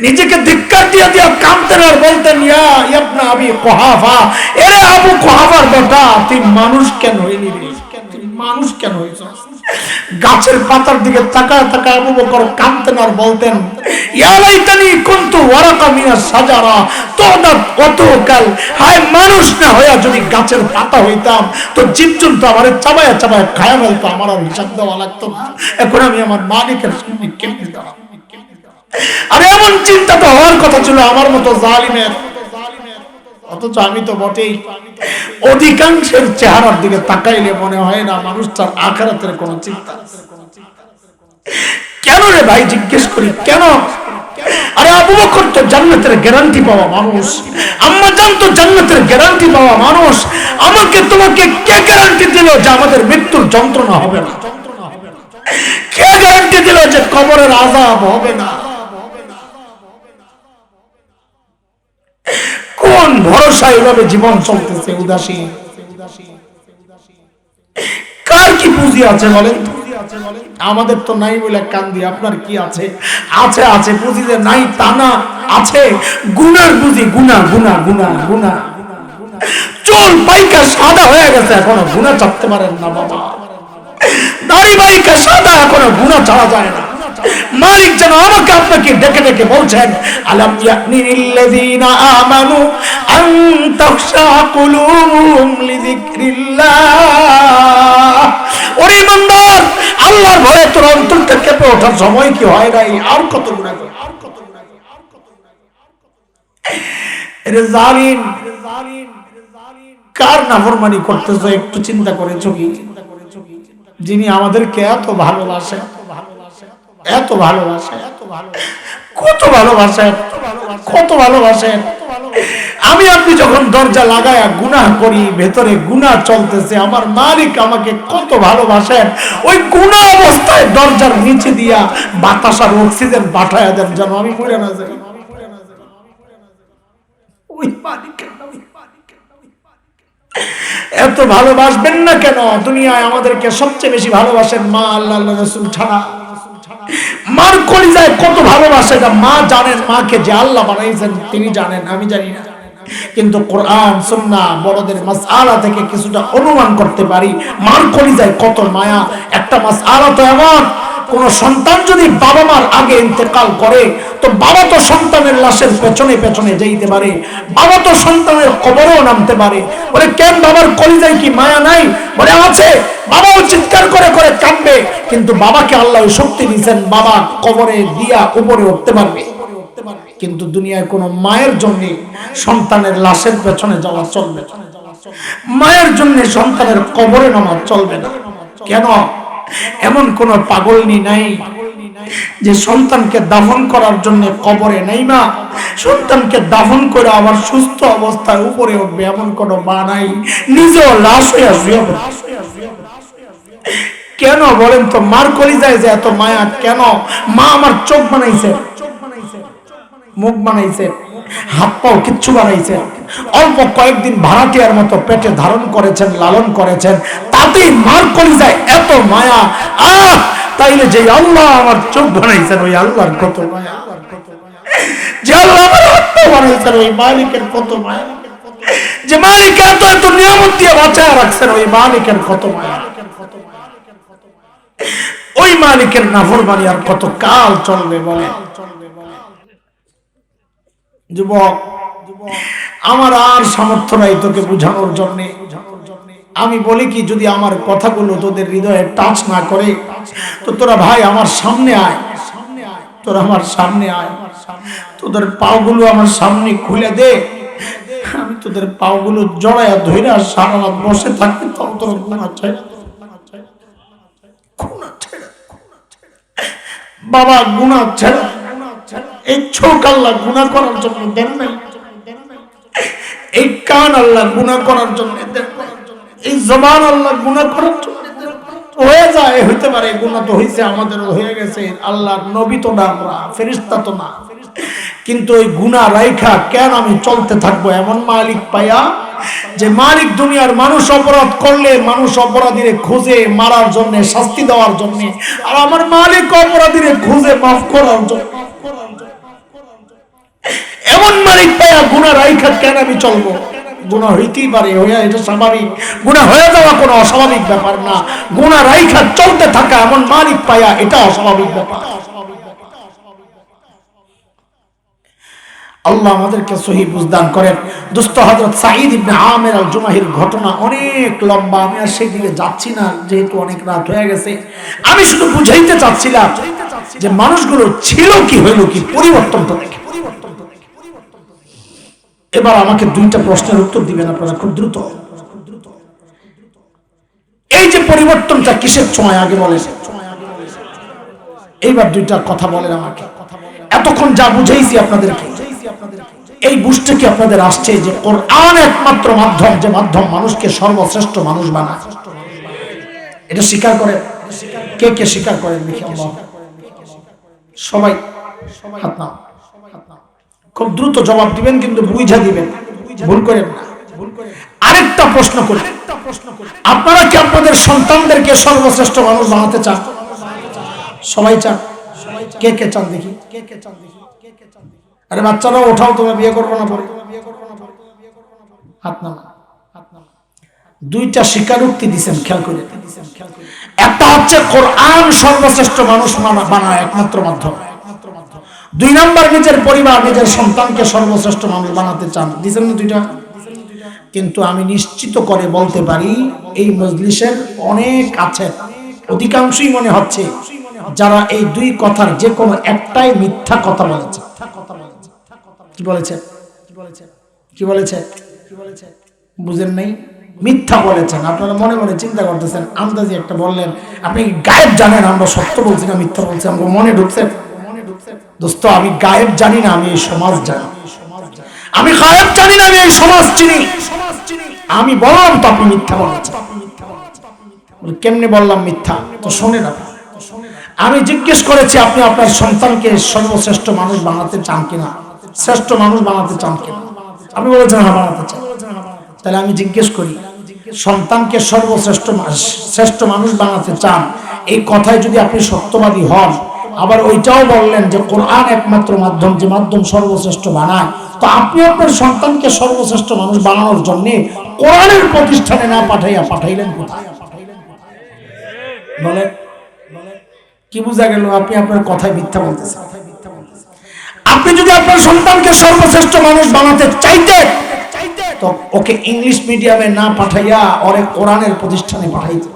নিজেকে ধিক্কার দিয়া দিয়া কাঁদতেন আর বলতেন, ইয়া ইবনা আবি কুহাফা, এরে আবু কুহাফার বেটা, তুই মানুষ কেন হইলি রে, তুই মানুষ কেন হইছ? গাছের পাতার দিকে তাকায় তাকায় আবু বকর কাঁদতেন আর বলতেন, ইয়া লাইতানি কুনতু ওয়ারাকা মিনাস সাজারা তুদাত ওয়াতুকাল, হায় মানুষ না হইয়া যদি গাছের পাতা হইতাম তো জীবজন্তু আমারে চাবায়া চাবায়া খায়া ফেলতো, আমার আর হিসাব দেওয়া লাগতো না। এখন আমি আমার মালিকের সামনে কেমনে দাঁড়াবো? আরে এমন চিন্তা তো হওয়ার কথা ছিল আমার মতো জালিমের, অথচ আমি তো বটেই। অধিকাংশের চেহারার দিকে তাকাইলে মনে হয় না মানুষটার আখিরাতের কোনো চিন্তা। কেন রে ভাই জিজ্ঞেস করি কেন? আরে আবু বকর তো জান্নাতের গ্যারান্টি পাওয়া মানুষ, আম্মা জান তো জান্নাতের গ্যারান্টি পাওয়া মানুষ। আমাকে তোমাকে কে গ্যারান্টি দিল যে আমাদের মৃত্যুর যন্ত্রণা হবে না? কে গ্যারান্টি দিল যে কবরের আযাব হবে না? কোন ভরসা এভাবে জীবন চলতেছে উদাসীন? কার কি পুঁজি আছে বলেন? আমাদের তো নাই বলে কান্দি, আপনার কি আছে? আছে আছে পুঁজি, যে নাই তা না, আছে গুনার পুঁজি। গুনা গুনা গুনা গুনা, চুল পাইকা সাদা হয়ে গেছে এখনো গুনাহ চাপতে পারেন না বাবা। দাড়ি পাইকা সাদা এখনো গুনাহ ছাড়া যায় না। মালিক যেন আমাকে আপনাকে ডেকে ডেকে বলছেন, আলাম ইয়ানিল্লাযীনা আমানু আন তাখশা কুলুবুহুম লিযিকরিল্লাহ। ওরে ইমানদার, আল্লাহর ভয়ে তোর অন্তরটা কেঁপে ওঠার সময় কি হয় নাই? আর কত গুনাহ কর, আর কত গুনাহ কর, আর কত গুনাহ কর। এরে জালিম, কার নাফরমানি করতেছ একটু চিন্তা করেছো কি? যিনি আমাদেরকে এত ভালোবাসে, এত ভালোবাসে, কত ভালোবাসে, কত ভালোবাসে। আমি আপনি যখন দরজা লাগায়া গুনাহ করি, ভেতরে গুনাহ চলতেছে, আমার মালিক আমাকে কত ভালোবাসেন। ওই গুনাহ অবস্থায় দরজার নিচে দিয়া বাতাস আর অক্সিজেন পাঠায়া দেন যেন আমি মরে না যাই। ওই মালিকের নাম, এত ভালোবাসবেন না কেন? দুনিয়ায় আমাদেরকে সবচেয়ে বেশি ভালোবাসেন মা, আল্লাহ রাসূল ছাড়া। মার কলিজায় কত ভালোবাসে এটা মা জানেন। মাকে যে আল্লাহ বানাইছেন তিনি জানেন, আমি জানি না। কিন্তু কোরআন সুন্নাহ বড়দের মাসআলা থেকে কিছুটা অনুমান করতে পারি মার কলিজায় কত মায়া। একটা মাসআলা তো এমন, কোন সন্তান যদি বাবা মার আগে ইন্তেকাল করে তো বাবা তো সন্তানের লাশের পেছনে পেছনে যাইতে পারে, বাবা তো সন্তানের কবরেও নামতে পারে। বলে কেন বাবার কলিজায় কি মায়া নাই? বলে আছে। বাবাও চিৎকার করে করে কাঁদবে, কিন্তু বাবাকে আল্লাহ শক্তি দিয়েছেন বাবা কবরে দিয়া উপরে উঠতে পারবে। কিন্তু দুনিয়ায় কোন মায়ের জন্য সন্তানের লাশের পেছনে যাওয়া চলবে না, মায়ের জন্য সন্তানের কবরে নামা চলবে না। কেন? এমন কোন পাগলনি নাই যে সন্তানকে দাফন করার জন্য কবরে নাইমা সন্তানকে দাফন করে আবার সুস্থ অবস্থায় উপরে উঠবে, এমন কোন মা নাই। নিজেও লাশ হয়ে শুয়ে পড়ে। কেন বলেন তো? মার কলিজায় যে এত মায়া কেন? মা আমার চোখ বানাইছে, মুখ বানাইছে, হাত পাও কিচ্ছু বানাইছে, অল্প কয়েকদিন ভাড়াটিয়ার মতো পেটে ধারণ করেছেন, লালন করেছেন, তাতেই মার কলিজায় এত মায়া। তাইলে যে আল্লাহ আমার চোখ বানাইছেন ওই আল্লাহর কত মায়া, যে আল্লাহ আমার হাত পা বানাইছেন ওই মালিকের কত মায়া, যে মালিক এত এত নিয়ামত দিয়ে বাঁচায় রাখছেন ওই মালিকের কত মায়া। ওই মালিকের নাফরমানি আর কত কাল চলবে বলে? যুবক, আমার আর সামর্থ্য নাই তোকে বুঝানোর জন্য। আমি বলি কি, যদি আমার কথাগুলো তোদের হৃদয়ে টাচ না করে তো তোরা ভাই আমার সামনে আয়, তোরা আমার সামনে আয়, তোদের পাগুলো আমার সামনে খুলে দে, আমি তোদের পাগুলো জড়াইয়া ধইরা সারা রাত বসে থাকতে তখন তোর গুনাহ ছেড়ে বাবা, গুনাহ ছেড়ে। এই চোখ আল্লাহ গুনাহ করার জন্য দেন নাই। এই কান আল্লাহ গুনাহ করার জন্য দেন, এই জবান আল্লাহ গুনাহ করার জন্য হয়ে যায়। হইতে পারে গুনাহ তো হইছে, আমাদেরও হয়ে গেছে, আল্লাহর নবী তো না, আমরা ফেরেশতা তো না, কিন্তু ওই গুনাহ রাইখা কেন আমি চলতে থাকবো? এমন মালিক পায়া, যে মালিক দুনিয়ার মানুষ অপরাধ করলে মানুষ অপরাধীরে খুঁজে মারার জন্য, শাস্তি দেওয়ার জন্য, আর আমার মালিক অপরাধীরে খুঁজে মাফ করার জন্য। এমন মালিক পায়া গুনাহ রাইখা কেন আমি চলবো? গুনাহ হইতেই পারে, হইয়া এটা স্বাভাবিক, গুনাহ হয়ে যাওয়া কোনো অস্বাভাবিক ব্যাপার না। গুনাহ রাইখা চলতে থাকা এমন মালিক পায়া, এটা অস্বাভাবিক ব্যাপার। আল্লাহ আমাদেরকে সহি বুঝদান করেন। দোস্ত, হযরত সাঈদ ইবনে আমির আল জুমাহির ঘটনা অনেক লম্বা, আমি আর সেই দিকে যাচ্ছি না, যেহেতু অনেক রাত হয়ে গেছে। আমি শুধু বুঝাইতে চাচ্ছিলাম যে মানুষগুলো ছিল কি, হইল কি, পরিবর্তনটা দেখে। এবার আমাকে দুইটা প্রশ্নের উত্তর দিবেন আপনারা খুব দ্রুত। এই যে পরিবর্তনটা কিসের ছোঁয়ায়, আগে বলেন। এইবার দুইটা কথা বলেন আমাকে। এতক্ষণ যা বুঝাইছি আপনাদেরকে, এই বুঝতে কি আপনাদের আসছে যে কোরআন একমাত্র মাধ্যম, যে মাধ্যম মানুষকে সর্বশ্রেষ্ঠ মানুষ বানায়? এটা স্বীকার করেন? কে কে স্বীকার করেন দেখি? আল্লাহ, সবাই হাত নাও। খুব দ্রুত জবাব দিবেন, কিন্তু বুঝা দিবেন, ভুল করেন না। আরেকটা প্রশ্ন করি, আপনারা কি আপনাদের সন্তানদেরকে সর্বশ্রেষ্ঠ মানুষ বানাতে চান? সবাই চান? কে কে চান দেখি? আরে বাচ্চারা ওঠাও, তোমরা বিয়ে করবো না পরে? হাত নাও। দুইটা স্বীকারোক্তি দিচ্ছেন, খেয়াল করে। একটা হচ্ছে কোরআন সর্বশ্রেষ্ঠ মানুষ বানায় একমাত্র মাধ্যম। দুই নাম্বার, নিজের পরিবার, নিজের সন্তানকে সর্বশ্রেষ্ঠ মানুষ বানাতে চান। দিচ্ছেন না দুইটা? কিন্তু আমি নিশ্চিত করে বলতে পারি, এই মজলিসের অনেক আছে, অধিকাংশই মনে হচ্ছে যারা এই দুই কথার যে কোনো একটাই মিথ্যা কথা বলেছে। কি বলেছে? কি বলেছে? বুঝেন নাই? মিথ্যা বলেছেন। আপনারা মনে মনে চিন্তা করতেছেন, আন্দাজি একটা বললেন। আপনি গায়েব জানেন আমরা সত্য বলছি না মিথ্যা বলছি? আমরা মনে ঢুকছে? দোস্ত, আমি গায়েব জানি না, আমি এই সমাজ জানি। আমি গায়েব জানি না, আমি এই সমাজ চিনি। আমি বললাম তো আপনি মিথ্যা বলেছেন। কেমনে বললাম মিথ্যা? তো শোনেন আপনি। আমি জিজ্ঞেস করেছি আপনি আপনার সন্তানকে সর্বশ্রেষ্ঠ মানুষ বানাতে চান কিনা, শ্রেষ্ঠ মানুষ বানাতে চান কিনা? আপনি বলেছেন হ্যাঁ বানাতে চান। তাহলে আমি জিজ্ঞেস করি, সন্তানকে শ্রেষ্ঠ মানুষ বানাতে চান, এই কথায় যদি আপনি সত্যবাদী হন, আবার ওইটাও বললেন যে কোরআন একমাত্র মাধ্যম, যে মাধ্যম সর্বশ্রেষ্ঠ বানায়, তো আপনি আপনার সন্তানকে সর্বশ্রেষ্ঠ মানুষ বানানোর জন্য কোরআনের প্রতিষ্ঠানে না পাঠাইলেন কোথায়? বলেন, কি বোঝা গেল? আপনি আপনার কথায় মিথ্যা বলতেছেন। আপনি যদি আপনার সন্তানকে সর্বশ্রেষ্ঠ মানুষ বানাতে চাইতেন, তো ওকে ইংলিশ মিডিয়ামে না পাঠাইয়া ওরে কোরআনের প্রতিষ্ঠানে পাঠাইতেন।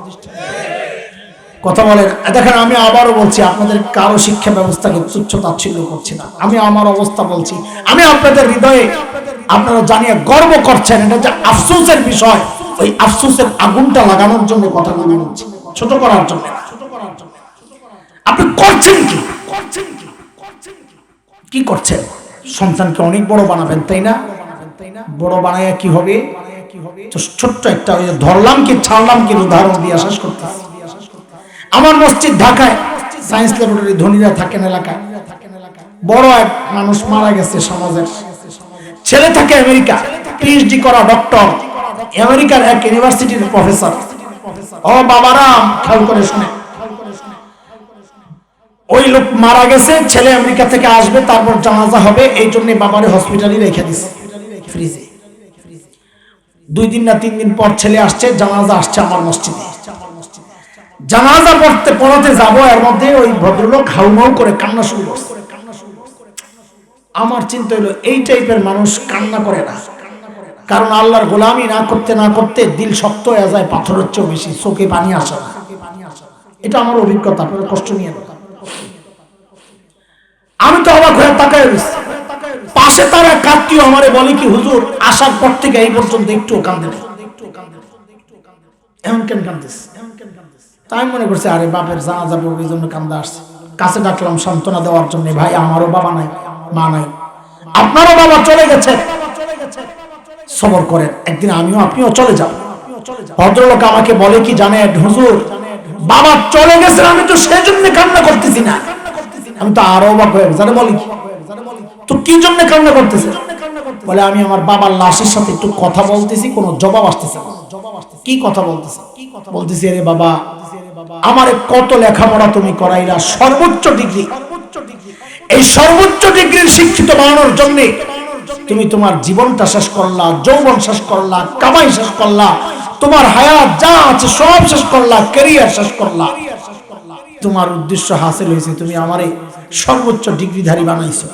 কথা বলেন। দেখেন, আমি আবারও বলছি, আপনাদের কারো শিক্ষা ব্যবস্থাকে তুচ্ছ তাচ্ছিল্য করছি না। আমি আমার অবস্থা বলছি। আমি আপনাদের হৃদয়ে, আপনারা জানিয়ে গর্ব করছেন, এটা যে আফসোসের বিষয়, ওই আফসোসের আগুনটা লাগানোর জন্য কথাগুলো বলছি, ছোট করার জন্য। আপনি করছেন কি? কি করছেন? সন্তানকে অনেক বড় বানাবেন, তাই না? বড় বানাইয়া কি হবে? ছোট্ট একটা ওই ধরলাম কি ছাড়লাম কি উদাহরণ দিয়ে শেষ করতেছি। আমার মসজিদ ঢাকায়, সায়েন্স ল্যাবরেটরি, ধনীরা থাকেন এলাকায়। বড় এক মানুষ মারা গেছে সমাজের, ছেলে থাকে আমেরিকা, পিএইচডি করা ডক্টর, আমেরিকার এক ইউনিভার্সিটির প্রফেসর। ও বাবারা, খেয়াল করে শুনে, ওই লোক মারা গেছে, ছেলে আমেরিকা থেকে আসবে, তারপর জানাজা হবে, এই জন্য বাবারে হসপিটালে রেখে দিছে ফ্রিজে। 2 দিন না 3 দিন পর ছেলে আসছে, জানাজা আসছে আমার মসজিদে। জানাজা পড়াতে যাবো, এর মধ্যে ওই ভদ্রলোক হাউমাউ করে কান্না শুরু করছে। আমার চিন্তা হলো, এই টাইপের মানুষ কান্না করে না, কারণ আল্লাহর গোলামি না করতে দিল শক্ত হয়ে যায়, পাথরের চেয়েও বেশি, চোখে পানি আসে না। এটা আমার অভিজ্ঞতা, আপনারা কষ্ট নিয়ে না। আমি তো অবাক হয়ে তাকায় রয়েছি। পাশে তার এক আত্মীয় আমারে বলে কি, হুজুর আসার পর থেকে এই পর্যন্ত একটু কান্দে না। এমন কেন কান্দিস? তাই মনে করছে আরে বাপের জানাজা পড়বে, এই জন্য কান্দা আসছে। কাছে ডাকলাম সান্ত্বনা দেওয়ার জন্য, ভাই আমারও বাবা নাই, মা নাই, আপনারও বাবা চলে গেছে, সবর করেন, একদিন আমিও আপনিও চলে যাব। ভদ্রলোক আমাকে বলে কি জানেন হুজুর, বাবা চলে গেছেন, আমি তো সেজন্য কান্না করতেছি না। আমি তো আরো অবাক হয়ে জানে বলি তো কি জন্য কান্না করতেছে? বলে আমি আমার বাবার লাশের সাথে একটু কথা বলতেছি, কোনো জবাব আসতেছে না। কি কথা বলতেছে? বলতেছি আরে বাবা, আমারে কত লেখাপড়া তুমি করাইলা, সর্বোচ্চ ডিগ্রি, এই সর্বোচ্চ ডিগ্রির শিক্ষিত বানানোর জন্য তুমি তোমার জীবনটা শেষ করলা, যৌবন শেষ করলা, কামাই শেষ করলা, তোমার হায়াত যা আছে সব শেষ করলা, ক্যারিয়ার শেষ করলা। তোমার উদ্দেশ্য হাসিল হয়েছে, তুমি আমারে সর্বোচ্চ ডিগ্রিধারী বানাইছো,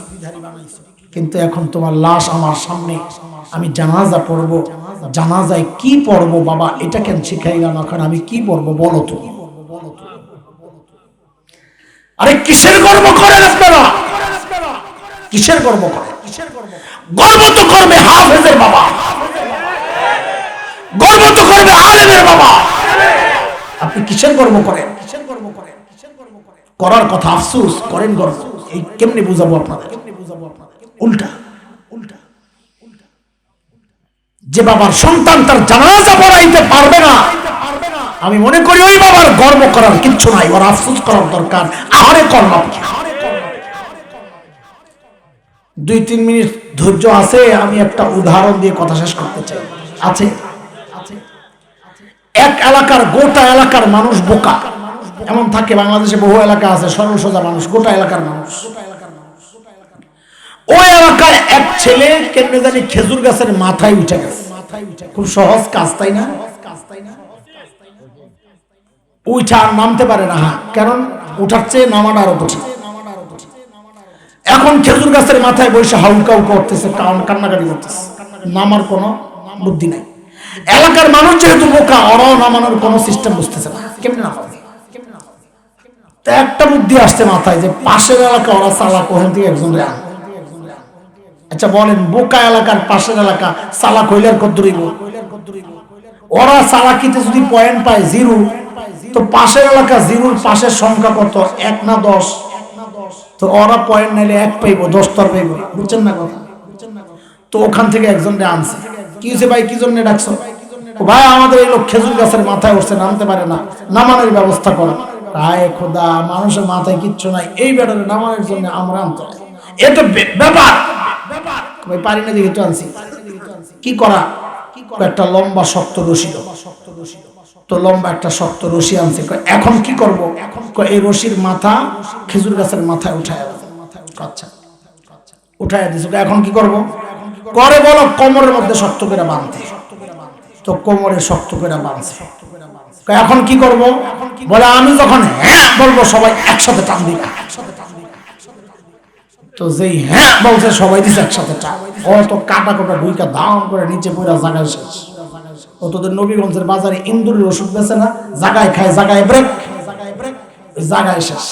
কিন্তু এখন তোমার লাশ আমার সামনে, আমি জানাজা পড়ব, জানাজায় কি পড়ব বাবা এটা কেন শিখাইলাম, এখন আমি কি পড়বো বলো তুমি। আরে কিসের গর্ব করেন আপনারা? কিসের গর্ব করেন? গর্ব তো করবে হাফেজের বাবা, গর্ব তো করবে আলেমের বাবা। আপনি কিসের গর্ব করেন? করার কথা আফসোস করেন গর্ব। এই কেমনে বুঝাবো আপনাদের? উল্টা যে বাবার সন্তান তার জানাজা পড়াইতে পারবে না, আমি মনে করি ওই বাবার গর্ব করার কিচ্ছু নাই, ওর আফসোস করার দরকার। আরে করলাম 2-3 মিনিট ধৈর্য আছে, আমি একটা উদাহরণ দিয়ে কথা শেষ করতে চাই। আছে এক এলাকার, গোটা এলাকার মানুষ বোকা, এমন থাকে বাংলাদেশে বহু এলাকা আছে সরল সোজা মানুষ, গোটা এলাকার মানুষ। ওই এলাকায় এক ছেলে কেমনে জানি খেজুর গাছের মাথায় উঠে গেছে। খুব সহজ কাজ তাই না? উঠা আর নামতে পারে না, কারণ উঠার চেয়ে নামাটা আরো কঠিন। এখন খেজুর গাছের মাথায় বসে হাউকাউ করতেছে, কান্নাকাটি করতেছে, নামার কোনো বুদ্ধি নাই। এলাকার মানুষ যেহেতু বোকা, ওরাও নামানোর কোনো সিস্টেম বুঝতেছে না, কেমনে নামাবে। তো একটা বুদ্ধি আসছে মাথায় যে পাশের এলাকা ওরা চালাক, ওখান থেকে একজন রে। আচ্ছা বলেন, বোকা এলাকার পাশের এলাকা চালাক হইলে আর কত দূরিব? ওরা চালাকিতে যদি পয়েন্ট পায় 0, তো পাশের এলাকা 0-র পাশের সংখ্যা কত? 1 না 10? তো ওরা পয়েন্ট নাইলে 1 পাইব, 10 তর পাইব। বুঝছেন না কথা? তো ওখান থেকে একজন রে আনছে। কি হয়েছে ভাই, কি জন্য ডাকছো? ও ভাই আমাদের এই লোক খেজুর গাছের মাথায় উঠছে, নামতে পারে না, নামানোর ব্যবস্থা করো। আয় খোদা, মানুষের মাথায় কিচ্ছু নাই, এই ব্যাপারে নামানোর জন্য আমরা আনতে হয়, এটা ব্যাপার। ভাই পারি না দেখে তো আনছি। কি করা? একটা লম্বা শক্ত রশি, তো লম্বা একটা শক্ত রশি আনছে। এখন কি করব? এই রশির মাথা খেজুর গাছের মাথায় উঠায়। আচ্ছা উঠায় দিছো, এখন কি করব? করে বলো কোমরের মধ্যে শক্ত করে বাঁধতে। তো কোমরে শক্ত করে বাঁধছে। এখন কি করব? বলে আমি যখন হ্যাঁ বলবো সবাই একসাথে টান দিবে। তো যেই হ্যাঁ বলছে সবাই দিছে একসাথে টান। ও তো কাটা কোটা ঢুইকা দাম করে নিচে পড়া জায়গায় শেষ। ও তোদের নবীগঞ্জের বাজারে ইন্দুরের ওষুধ বেছে না, জায়গায় খায় জায়গায় ব্রেক, জায়গায় শেষ।